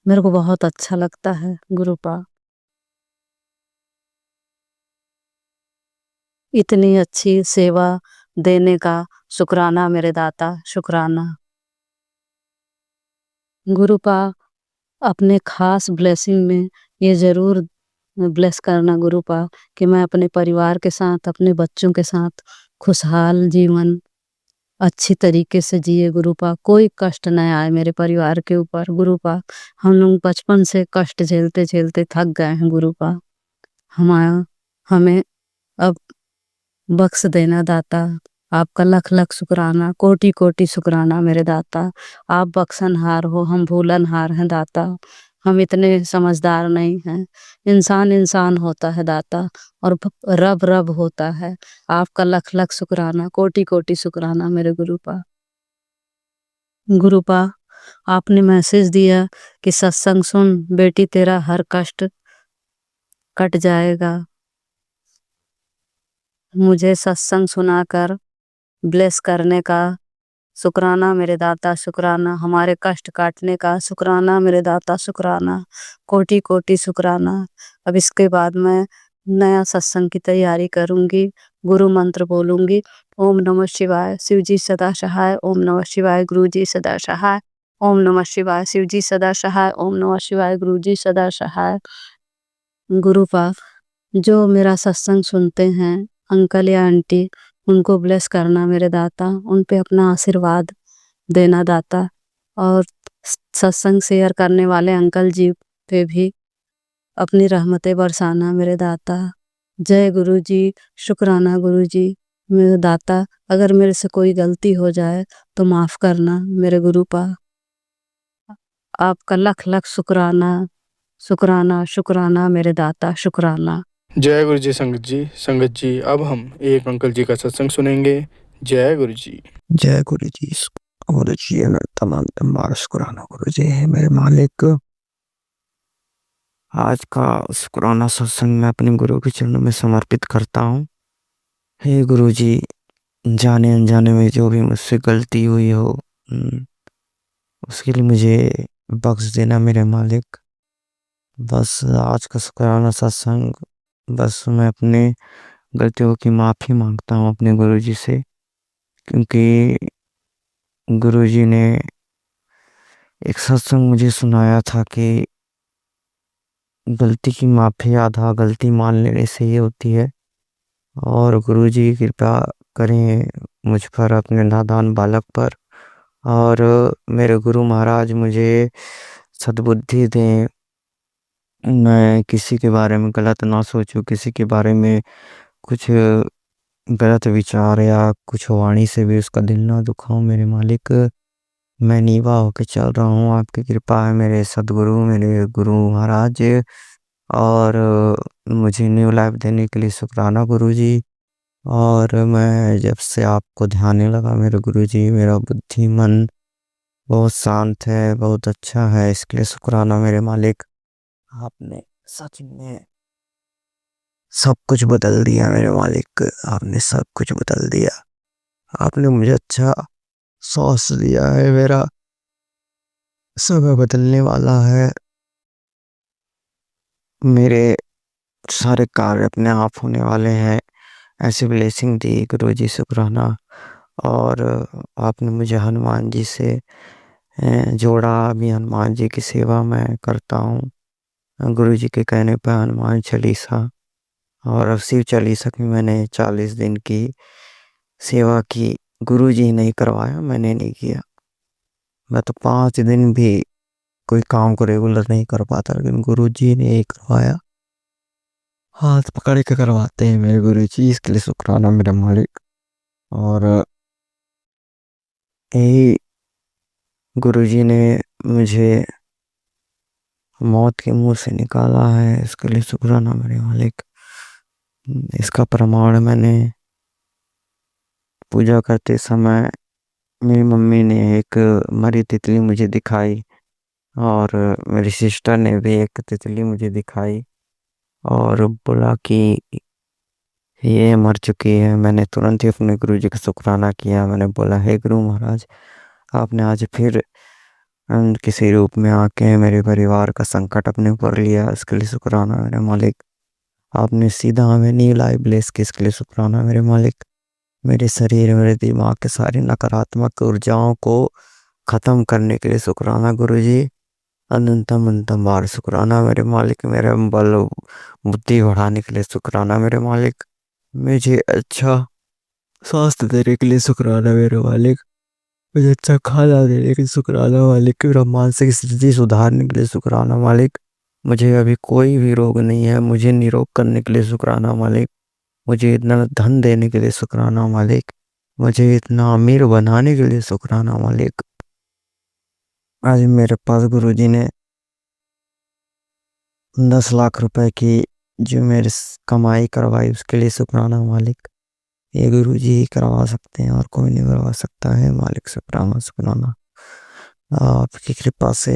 मेरे को बहुत अच्छा लगता है गुरुपा। इतनी अच्छी सेवा देने का शुक्राना मेरे दाता, शुक्राना। गुरुपा, अपने खास ब्लेसिंग में ये ज़रूर ब्लेस करना गुरुपा कि मैं अपने परिवार के साथ, अपने बच्चों के साथ खुशहाल जीवन अच्छी तरीके से जिए गुरुपा, कोई कष्ट न आए मेरे परिवार के ऊपर गुरुपा। हम लोग बचपन से कष्ट झेलते झेलते थक गए हैं गुरुपा, हमें अब बख्श देना दाता। आपका लख लख शुक्राना, कोटि कोटि शुक्राना मेरे दाता। आप बख्शनहार हो, हम भूलनहार हैं दाता, हम इतने समझदार नहीं हैं। इंसान इंसान होता है दाता और रब रब होता है। आपका लख लख शुक्राना, कोटि कोटि शुक्राना मेरे गुरुपा। गुरुपा, आपने मैसेज दिया कि सत्संग सुन बेटी, तेरा हर कष्ट कट जाएगा। मुझे सत्संग सुनाकर ब्लेस करने का शुक्राना मेरे दाता, शुक्राना। हमारे कष्ट काटने का शुक्राना मेरे दाता, शुक्राना, कोटि कोटि शुक्राना। अब इसके बाद मैं नया सत्संग की तैयारी करूंगी, गुरु मंत्र बोलूंगी। ओम नमः शिवाय, शिव जी सदा सहाय। ओम नमः शिवाय, गुरु जी सदा सहाय। ओम नमः शिवाय, शिव जी सदा सहाय। ओम नमः शिवाय, गुरु जी सदा सहाय। गुरुपा, जो मेरा सत्संग सुनते हैं अंकल या आंटी, उनको ब्लेस करना मेरे दाता, उन पे अपना आशीर्वाद देना दाता। और सत्संग शेयर करने वाले अंकल जी पे भी अपनी रहमतें बरसाना मेरे दाता। जय गुरु जी, शुक्राना गुरु जी मेरे दाता। अगर मेरे से कोई गलती हो जाए तो माफ़ करना मेरे गुरुपा। आपका लख लख शुक्राना, शुक्राना, शुक्राना मेरे दाता, शुक्राना। जय गुरु जी संगत जी अब हम एक अंकल जी का सत्संग सुनेंगे। जय गुरु जी। जय गुरु जी। गुरु जी मैं तमाम बार शुक्राना गुरु जी है मेरे मालिक। आज का शुक्राना सत्संग मैं अपने गुरु के चरणों में समर्पित करता हूँ। हे गुरु जी, जाने अनजाने में जो भी मुझसे गलती हुई हो उसके लिए मुझे बख्श देना मेरे मालिक। बस आज का शुक्राना सत्संग, बस मैं अपने गलतियों की माफ़ी मांगता हूँ अपने गुरु जी से, क्योंकि गुरु जी ने एक सत्संग मुझे सुनाया था कि गलती की माफ़ी आधा गलती मान लेने से ये होती है। और गुरु जी कृपा करें, मुझ पर, अपने नादान बालक पर। और मेरे गुरु महाराज मुझे सद्बुद्धि दें, मैं किसी के बारे में गलत ना सोचूं, किसी के बारे में कुछ गलत विचार या कुछ वाणी से भी उसका दिल ना दुखाऊं मेरे मालिक। मैं नीवा होके चल रहा हूँ, आपकी कृपा है मेरे सदगुरु, मेरे गुरु महाराज। और मुझे न्यू लाइफ देने के लिए शुक्राना गुरु जी। और मैं जब से आपको ध्यान लगा मेरे गुरु जी, मेरा बुद्धि मन बहुत शांत है, बहुत अच्छा है, इसके लिए शुक्राना मेरे मालिक। आपने सच में सब कुछ बदल दिया मेरे मालिक, आपने सब कुछ बदल दिया। आपने मुझे अच्छा सांस दिया है, मेरा समय बदलने वाला है, मेरे सारे कार्य अपने आप होने वाले हैं। ऐसी ब्लेसिंग दी गुरु जी, शुक्राना। और आपने मुझे हनुमान जी से जोड़ा, अभी हनुमान जी की सेवा मैं करता हूँ। गुरु जी के कहने पर हनुमान चालीसा और अब शिव चालीसा की मैंने 40 दिन की सेवा की। गुरु जी ने करवाया, मैंने नहीं किया। मैं तो 5 दिन भी कोई काम को रेगुलर नहीं कर पाता, लेकिन गुरु जी ने ये करवाया, हाथ पकड़ के करवाते हैं मेरे गुरु जी, इसके लिए शुक्राना मेरे मालिक। और यही गुरु जी ने मुझे मौत के मुंह से निकाला है, इसके लिए शुक्राना मेरे मालिक। इसका प्रमाण मैंने पूजा करते समय मेरी मम्मी ने एक मरी तितली मुझे दिखाई, और मेरी सिस्टर ने भी एक तितली मुझे दिखाई और बोला कि ये मर चुकी है। मैंने तुरंत ही अपने गुरु जी का शुक्राना किया। मैंने बोला, हे गुरु महाराज, आपने आज फिर किसी रूप में आके मेरे परिवार का संकट अपने ऊपर लिया, इसके लिए शुक्राना मेरे मालिक। आपने सीधा हमें न्यू लाइफ ब्लेस की, इसके लिए शुक्राना मेरे मालिक। मेरे शरीर, मेरे दिमाग के सारी नकारात्मक ऊर्जाओं को खत्म करने के लिए शुक्राना गुरु जी। अनंतम अनंतम बार शुक्राना मेरे मालिक। मेरे बल बुद्धि बढ़ाने के लिए शुक्राना मेरे मालिक। मुझे अच्छा स्वास्थ्य देने के लिए शुक्राना मेरे मालिक। मुझे अच्छा खाना देने के लिए शुक्राना मालिक। मेरा मानसिक स्थिति सुधारने के लिए शुक्राना मालिक। मुझे अभी कोई भी रोग नहीं है, मुझे निरोग करने के लिए शुक्राना मालिक। मुझे इतना धन देने के लिए शुक्राना मालिक। मुझे इतना अमीर बनाने के लिए शुक्राना मालिक। आज मेरे पास गुरुजी ने 10 लाख रुपए की जो मेरे कमाई करवाई, उसके लिए शुक्राना मालिक। ये गुरुजी ही करवा सकते हैं और कोई नहीं करवा सकता है मालिक। शुक्राना शुक्राना। आपकी कृपा से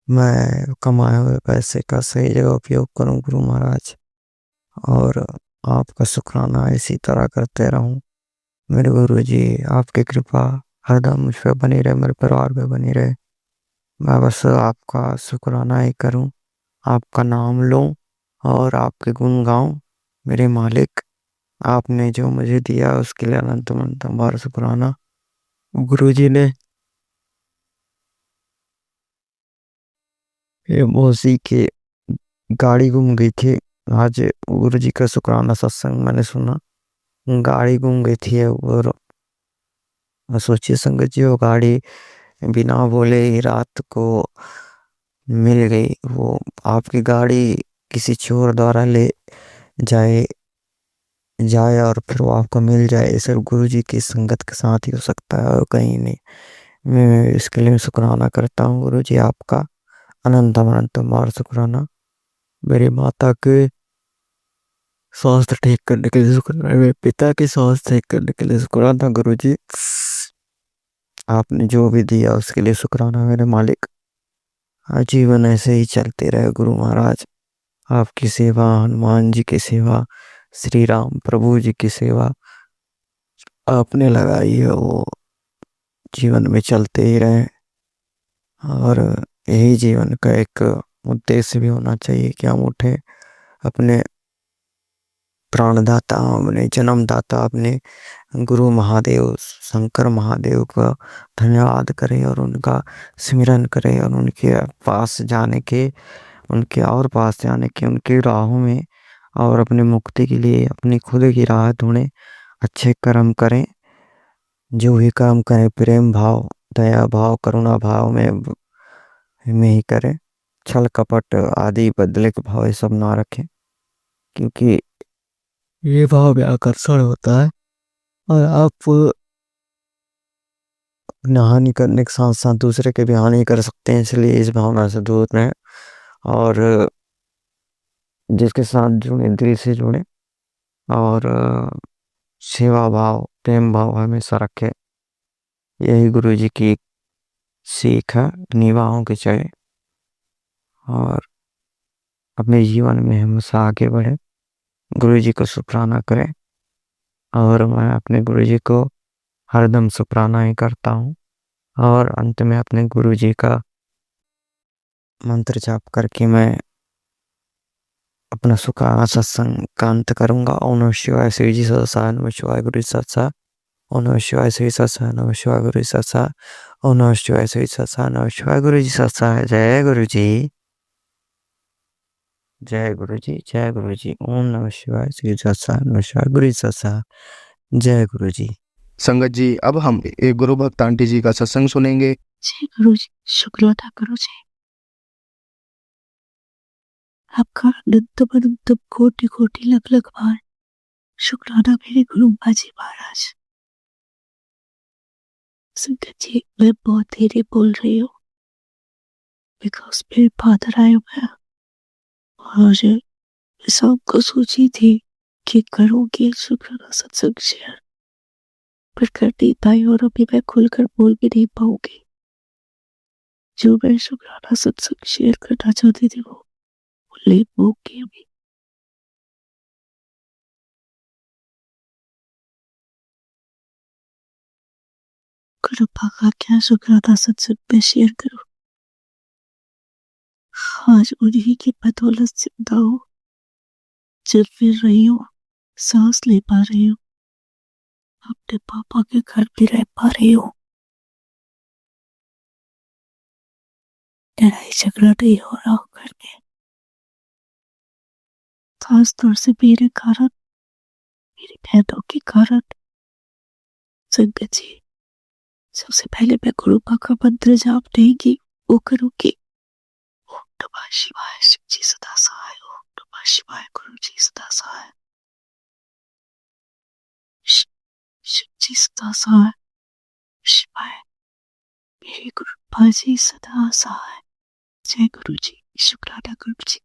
मैं कमाए हुए पैसे का सही जगह उपयोग करूं गुरु महाराज, और आपका शुक्राना इसी तरह करते रहूं मेरे गुरु जी। आपकी कृपा हरदम मुझ पर बनी रहे, मेरे परिवार पे बनी रहे। मैं बस आपका शुक्राना ही करूं, आपका नाम लूं और आपके गुण गाऊं मेरे मालिक। आपने जो मुझे दिया उसके लिए अनंत अनंत बार शुक्राना। गुरु जी ने ये मौसी के गाड़ी गुम गई थी, आज गुरु जी का शुक्राना सत्संग मैंने सुना। गाड़ी गुम गई थी और सोचिए संगत जी, वो गाड़ी बिना बोले ही रात को मिल गई। वो आपकी गाड़ी किसी चोर द्वारा ले जाए जाए और फिर वो आपको मिल जाए, ये सिर्फ गुरु जी की संगत के साथ ही हो सकता है और कहीं नहीं। मैं इसके लिए शुक्राना करता हूँ गुरु जी आपका, अनंत अनंत बार शुक्राना। मेरी माता के स्वास्थ्य ठीक करने के लिए शुक्राना, मेरे पिता के स्वास्थ्य ठीक करने के लिए शुक्राना गुरु जी। आपने जो भी दिया उसके लिए शुक्राना मेरे मालिक। जीवन ऐसे ही चलते रहे गुरु महाराज। आपकी सेवा, हनुमान जी की सेवा, श्री राम प्रभु जी की सेवा आपने लगाई है, वो जीवन में चलते ही रहे। और यही जीवन का एक उद्देश्य भी होना चाहिए कि हम उठे, अपने प्राणदाता, अपने जन्मदाता, अपने गुरु महादेव शंकर महादेव का धन्यवाद करें और उनका स्मरण करें और उनके पास जाने के, उनके और पास जाने के, उनकी राहों में और अपने मुक्ति के लिए अपनी खुद की राह ढूंढें अच्छे कर्म करें, जो भी काम करें प्रेम भाव, दया भाव, करुणा भाव में ही करें। छल कपट आदि बदले के भाव ये सब ना रखें, क्योंकि ये भाव में आकर्षण होता है और आप हानि करने के साथ साथ दूसरे के भी हानि कर सकते हैं। इसलिए इस भावना से दूर रहें और जिसके साथ जुड़े दिल से जुड़े और सेवा भाव प्रेम भाव हमेशा रखें। यही गुरु जी की सीख है, निभाओं के चले और अपने जीवन में हमेशा आगे बढ़े। गुरु जी को शुक्राना करें और मैं अपने गुरु जी को हरदम शुक्राना ही करता हूँ और अंत में अपने गुरु जी का मंत्र जाप करके मैं अपना शुक्राना सत्संग का अंत करूंगा। ओम नमः शिवाय, श्री जी सत्सा, नमः शिवाय, गुरु जी सत्सा, ओम नमः शिवाय, श्री सत्सा, नमः शिवाय, गुरु जी सत्सा, ओम नमः शिवाय, श्री सत्सा, नमः शिवाय, गुरु जी सत्सा। जय गुरु जी, जय गुरु जी, जय गुरु जी। ओम नमः शिवाय, श्री सत्सा, नमः शिवाय, गुरु जी सत्सा। जय गुरु जी। संगत जी, अब हम एक गुरु भक्त आंटी जी का सत्संग सुनेंगे। जय गुरु जी, शुक्र अदा करो जी। आपका अनंतम अनंतम कोटि कोटि लख लख बार शुक्राना मेरे गुरु बाजी महाराज। संगत जी, मैं बहुत धीरे बोल रही हूँ बिकॉज मेरे फादर आए हुए हैं और मैं सबको सोची थी कि करूँगी शुक्राना सत्संग शेयर, पर कर नहीं पाई और अभी मैं खुलकर बोल भी नहीं पाऊंगी। जो मैं शुक्राना सत्संग शेयर करना चाहती थी वो ले पाऊंगी अभी। कृपा का क्या शुक्राना सत्संग में शेयर करूं। आज उन्हीं की बदौलत जिंदा हूँ, चल फिर रही हूँ, सांस ले पा रही हूँ, अपने पापा के घर भी रह पा रही हूँ। लड़ाई झगड़ा नहीं हो रहा घर में, खास तौर से मेरे कारण, मेरी बहनों के कारण। संगत जी, सबसे पहले मैं गुरुपा का मंत्र जाप देंगी, वो करूंगी। ओम नमः शिवाय, शिव जी सदा सहाय। ओम नमः शिवाय, गुरु जी सदा सहाय। शिव जी सदा सहाय। शिवाय, मेरे गुरुपा जी सदा सहाय। जय गुरु जी, शुक्राना गुरु जी।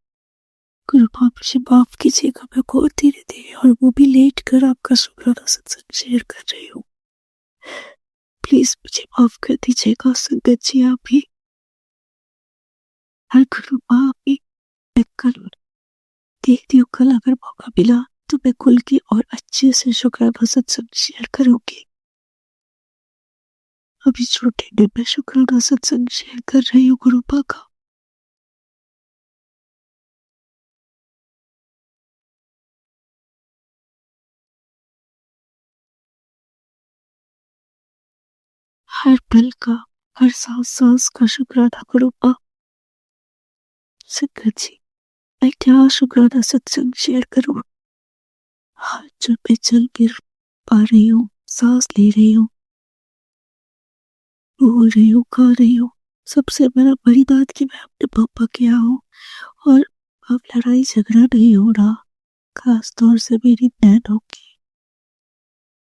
गुरुपा मुझे माफ कीजिएगा, मैं बहुत धीरे धीरे और वो भी लेट कर आपका शुक्राना सत्संग शेयर कर रही हूँ। प्लीज मुझे माफ कर दीजिएगा। संगत जी, आप भी हर गुरुपा भी मैं कल देखती हूँ, कल अगर मौका मिला तो मैं खुल के और अच्छे से शुक्राना सत्संग शेयर करूंगी। अभी छोटे में मैं शुक्राना सत्संग शेयर कर रही हूँ गुरुपा का। हर पल का, हर सांस सांस का शुक्राना गुरुपा। संगत जी, मैं क्या शुक्राना सत्संग शेयर करूं। आज जो मैं चल गिर पा रही हूँ, सांस ले रही हूँ, बोल रही हूँ, खा रही हूँ, सबसे बड़ी बात कि मैं अपने पापा के यहाँ हूँ और अब लड़ाई झगड़ा नहीं हो रहा, खास तौर से मेरी बहनों के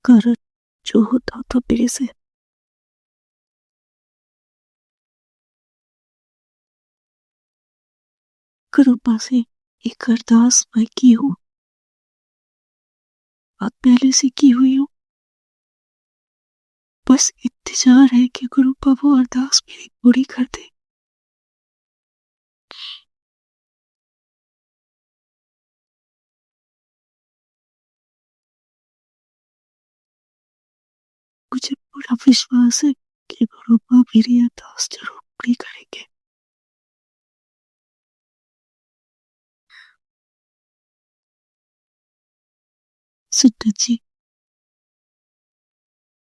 कारण जो होता था मेरे से। कृपा से एक अरदास मैं की हूँ, बहुत पहले से की हुई हूँ, बस इंतजार है कि गुरुपा वो अरदास मेरी पूरी कर दे। मुझे पूरा विश्वास है कि गुरुपा मेरी अरदास जरूर पूरी करेंगे। संगत जी,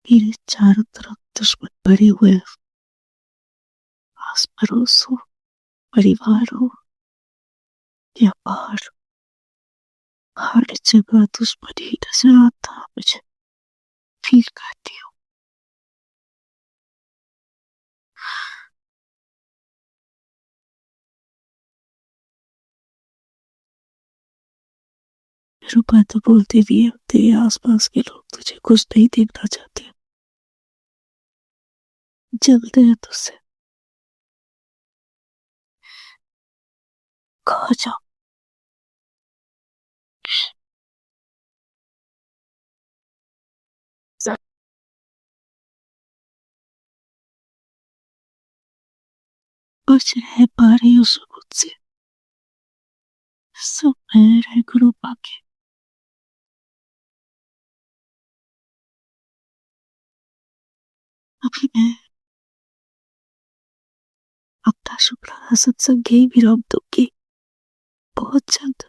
मेरे चारों तरफ दुश्मन भरे हुए हैं। आस पड़ोस हो, परिवार हो या बाहर, हर जगह दुश्मन ही नजर आता है मुझे। रुपा तो बोलते भी है तेरे आसपास के लोग तुझे कुछ नहीं देखना चाहते, जलते हैं तुझसे। खा जा। कुछ रह पा रही हो सुकून से, सब मेरे गुरु पाके। अभी मैं अपना शुक्राना सत्संग यही विराम दूंगी। बहुत जल्द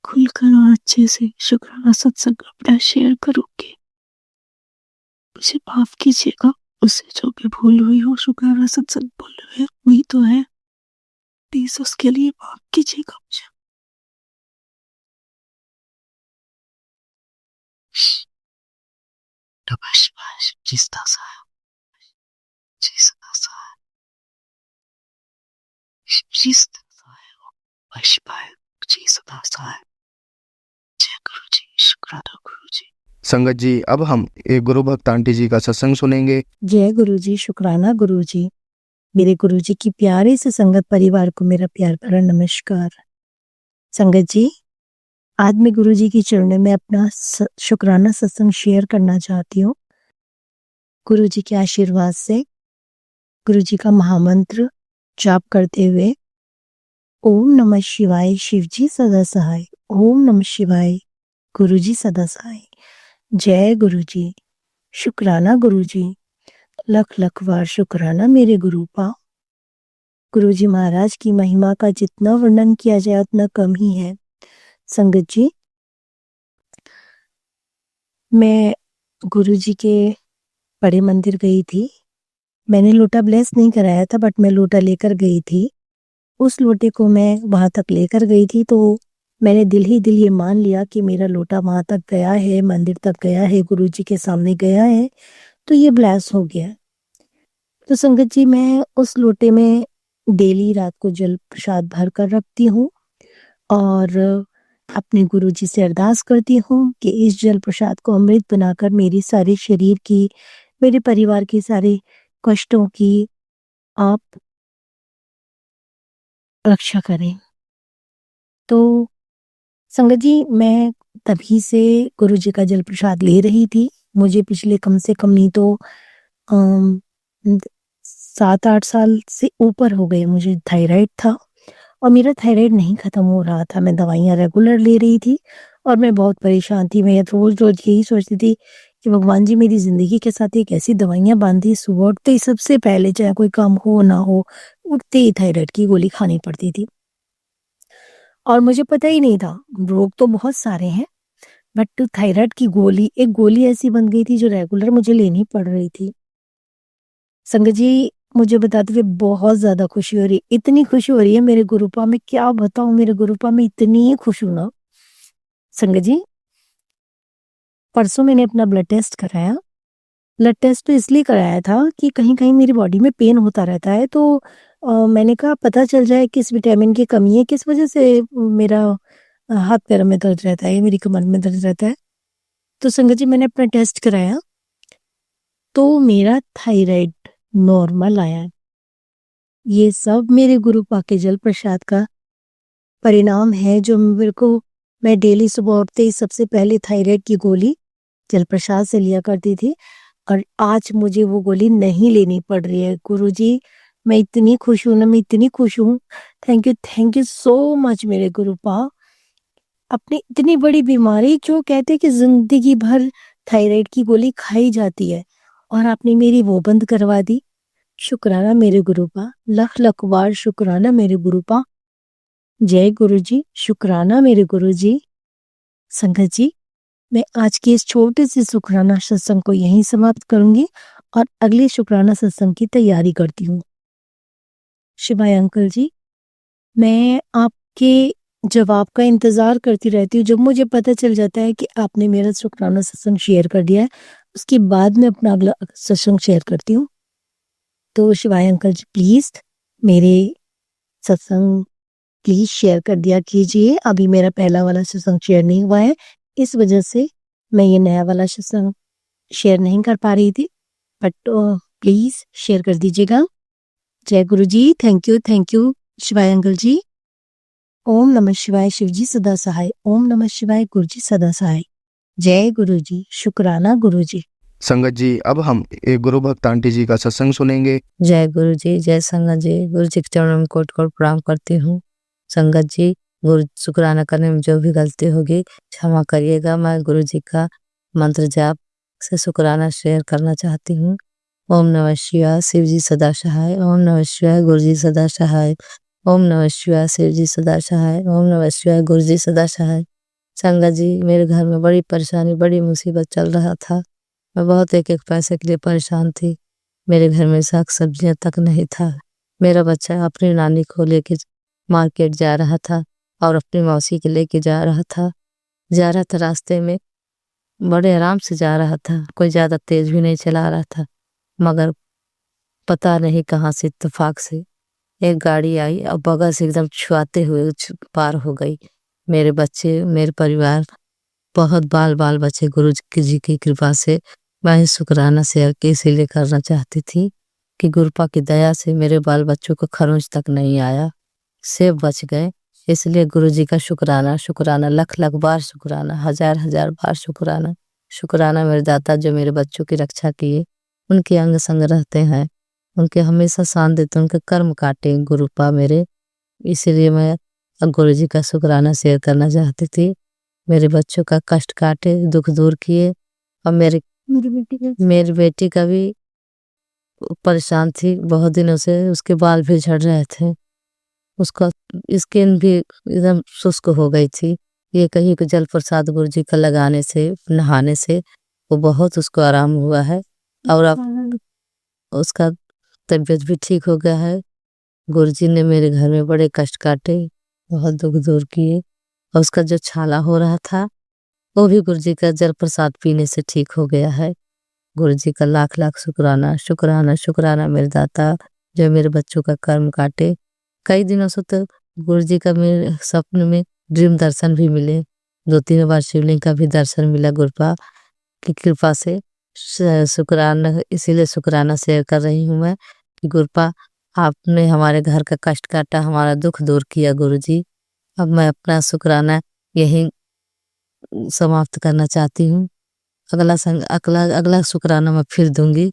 खुलकर और अच्छे से शुक्राना सत्संग अपना शेयर करूंगी। मुझे माफ कीजिएगा, उससे जो भी भूल हुई हो, शुक्राना सत्संग भूल हुई तो है, प्लीज उसके लिए माफ कीजिएगा मुझे। नमः शिवाय। जिस दासा है, जिस दासा है, जिस दासा है, नमः शिवाय। जिस दासा है। जय गुरु जी, शुक्राना गुरु जी। संगत जी, अब हम एक गुरु भक्त आंटी जी का सत्संग सुनेंगे। जय गुरु जी, शुक्राना गुरु जी। मेरे गुरु जी की प्यारे से संगत परिवार को मेरा प्यार भरा नमस्कार। संगत जी, आज मैं गुरु जी की चरणों में अपना शुक्राना सत्संग शेयर करना चाहती हूँ। गुरु जी के आशीर्वाद से गुरु जी का महामंत्र जाप करते हुए ओम नमः शिवाय शिव जी सदा सहाय, ओम नमः शिवाय गुरु जी सदा सहाय। जय गुरु जी, शुक्राना गुरु जी। लख लख बार शुक्राना मेरे गुरु पा। गुरु जी महाराज की महिमा का जितना वर्णन किया जाए उतना कम ही है। संगत जी, मैं गुरु जी के बड़े मंदिर गई थी। मैंने लोटा ब्लेस नहीं कराया था, बट मैं लोटा लेकर गई थी। उस लोटे को मैं वहां तक लेकर गई थी, तो मैंने दिल ही दिल ये मान लिया कि मेरा लोटा वहां तक गया है, मंदिर तक गया है, गुरु जी के सामने गया है, तो ये ब्लेस हो गया। तो संगत जी, मैं उस लोटे में डेली रात को जल प्रसाद भर कर रखती हूँ और अपने गुरु जी से अरदास करती हूँ कि इस जल प्रसाद को अमृत बनाकर मेरी सारे शरीर की, मेरे परिवार के सारे कष्टों की आप रक्षा करें। तो संगत जी, मैं तभी से गुरु जी का जल प्रसाद ले रही थी। मुझे पिछले कम से कम नहीं तो 7-8 साल से ऊपर हो गए मुझे थायराइड था और मेरा थायराइड नहीं खत्म हो रहा था। मैं दवाइयाँ रेगुलर ले रही थी और मैं बहुत परेशान थी। मैं रोज-रोज यही सोचती थी कि भगवान जी मेरी ज़िंदगी के साथ एक ऐसी दवाइयाँ बाँधी, सुबह उठते ही सबसे पहले चाहे कोई काम हो ना हो, उठते ही थायराइड की गोली खानी पड़ती थी। और मुझे पता ही नहीं था, रोग तो बहुत सारे हैं, बट थायराइड की गोली, एक गोली ऐसी बन गई थी जो रेगुलर मुझे लेनी पड़ रही थी। संगत जी, मुझे बताते हुए बहुत ज़्यादा खुशी हो रही है। इतनी खुशी हो रही है मेरे गुरुपा में, क्या बताऊँ, मेरे गुरुपा में इतनी खुश हूँ ना। संगत जी, परसों मैंने अपना ब्लड टेस्ट कराया। ब्लड टेस्ट तो इसलिए कराया था कि कहीं-कहीं मेरी बॉडी में पेन होता रहता है, तो मैंने कहा पता चल जाए किस विटामिन की कमी है, किस वजह से मेरा हाथ पैरों में दर्द रहता है, मेरी कमर में दर्द रहता है। तो संगत जी, मैंने अपना टेस्ट कराया तो मेरा थायराइड नॉर्मल आया। ये सब मेरे गुरुपा के जल प्रसाद का परिणाम है, जो मेरे को, मैं डेली सुबह उठते ही सबसे पहले थायराइड की गोली जल प्रसाद से लिया करती थी और आज मुझे वो गोली नहीं लेनी पड़ रही है। गुरुजी, मैं इतनी खुश हूँ ना, मैं इतनी खुश हूँ। थैंक यू सो मच मेरे गुरुपा। अपनी इतनी बड़ी बीमारी, जो कहते हैं कि जिंदगी भर थायराइड की गोली खाई जाती है, और आपने मेरी वो बंद करवा दी। शुक्राना मेरे गुरुपा, लख लख बार शुक्राना मेरे गुरुपा। जय गुरु जी, शुक्राना मेरे गुरु जी। संगत जी, मैं आज के इस छोटे से शुक्राना सत्संग को यहीं समाप्त करूंगी और अगले शुक्राना सत्संग की तैयारी करती हूँ। शिवाय अंकल जी, मैं आपके जवाब का इंतजार करती रहती हूँ। जब मुझे पता चल जाता है कि आपने मेरा शुक्राना सत्संग शेयर कर दिया है, उसके बाद मैं अपना अगला सत्संग शेयर करती हूँ। तो शिवाय अंकल जी, प्लीज मेरे सत्संग प्लीज शेयर कर दिया कीजिए। अभी मेरा पहला वाला सत्संग शेयर नहीं हुआ है, इस वजह से मैं ये नया वाला सत्संग शेयर नहीं कर पा रही थी, बट प्लीज शेयर कर दीजिएगा। जय गुरु जी। थैंक यू शिवाय अंकल जी। ओम नमः शिवाय, शिव जी सदा सहाय। ओम नमः शिवाय, गुरु जी सदा सहाय। जय गुरु जी। शुक्राना गुरु जी। संगत जी, अब हम एक गुरु भक्त आंटी जी का सत्संग सुनेंगे। जय गुरु जी, जय संगत जी। गुरु जी के चरणों में कोट कोट प्रणाम करती हूँ। संगत जी, गुरु शुक्राना करने में जो भी गलती होगी क्षमा करिएगा। मैं गुरु जी का मंत्र जाप से शुक्राना शेयर करना चाहती हूँ। ओम नमः शिवाय, शिव जी सदा सहाय। ओम नमः शिवाय, गुरु जी सदा सहाय। ओम नमः शिवाय, शिव जी सदा सहाय। ओम नमः शिवाय, गुरु जी सदा सहाय। संगत जी, मेरे घर में बड़ी परेशानी, बड़ी मुसीबत चल रहा था। मैं बहुत एक पैसे के लिए परेशान थी। मेरे घर में साग सब्जियां तक नहीं था। मेरा बच्चा अपनी नानी को लेके मार्केट जा रहा था और अपनी मौसी के लेके जा रहा था। रास्ते में बड़े आराम से जा रहा था, कोई ज्यादा तेज भी नहीं चला रहा था, मगर पता नहीं कहाँ से इत्तेफाक से एक गाड़ी आई और बगल से एकदम छुआते हुए पार हो गई। मेरे बच्चे, मेरे परिवार, बहुत बाल बच्चे गुरु जी की कृपा से मैं शुक्राना शेयर इसीलिए करना चाहती थी कि गुरुपा की दया से मेरे बाल बच्चों को खरोंच तक नहीं आया, से बच गए। इसलिए गुरु जी का शुक्राना लख बार शुक्राना, हजार बार शुक्राना मेरे दाता जो मेरे बच्चों की रक्षा किए, उनके अंग संग रहते हैं, उनके हमेशा शान देते, उनके कर्म काटे गुरुपा मेरे। इसीलिए मैं गुरु जी का शुक्राना शेयर करना चाहती थी। मेरे बच्चों का कष्ट काटे, दुख दूर किए। और मेरी बेटी का भी परेशान थी बहुत दिनों से, उसके बाल भी झड़ रहे थे, उसका स्किन भी एकदम शुष्क हो गई थी। ये कहीं कि जल प्रसाद गुरु जी का लगाने से, नहाने से वो बहुत उसको आराम हुआ है और अब उसका तबीयत भी ठीक हो गया है। गुरु जी ने मेरे घर में बड़े कष्ट काटे, बहुत दुख दूर किए और उसका जो छाला हो रहा था वो भी गुरु जी का जल प्रसाद पीने से ठीक हो गया है। गुरु जी का लाख शुक्राना मेरे दाता जो मेरे बच्चों का कर्म काटे। कई दिनों से तो गुरु जी का मेरे सपने में ड्रीम दर्शन भी मिले, 2-3 बार शिवलिंग का भी दर्शन मिला गुरुपा की कृपा से। शुक्राना, इसीलिए शुक्राना शेयर कर रही हूँ मैं कि गुरुपा आपने हमारे घर का कष्ट काटा, हमारा दुख दूर किया गुरु जी। अब मैं अपना शुक्राना यही समाप्त करना चाहती हूँ। अगला शुक्राना मैं फिर दूंगी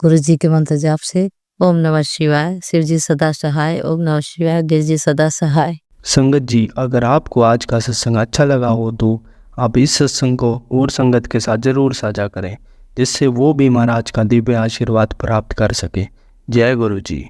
गुरु जी के मंत्र जाप से। ओम नमः शिवाय, शिव जी सदा सहाय। ओम नमः शिवाय, गिर जी सदा सहाय। संगत जी, अगर आपको आज का सत्संग अच्छा लगा हो तो आप इस सत्संग को और संगत के साथ जरूर साझा करें, जिससे वो भी महाराज का दिव्य आशीर्वाद प्राप्त कर सके। जय गुरु जी।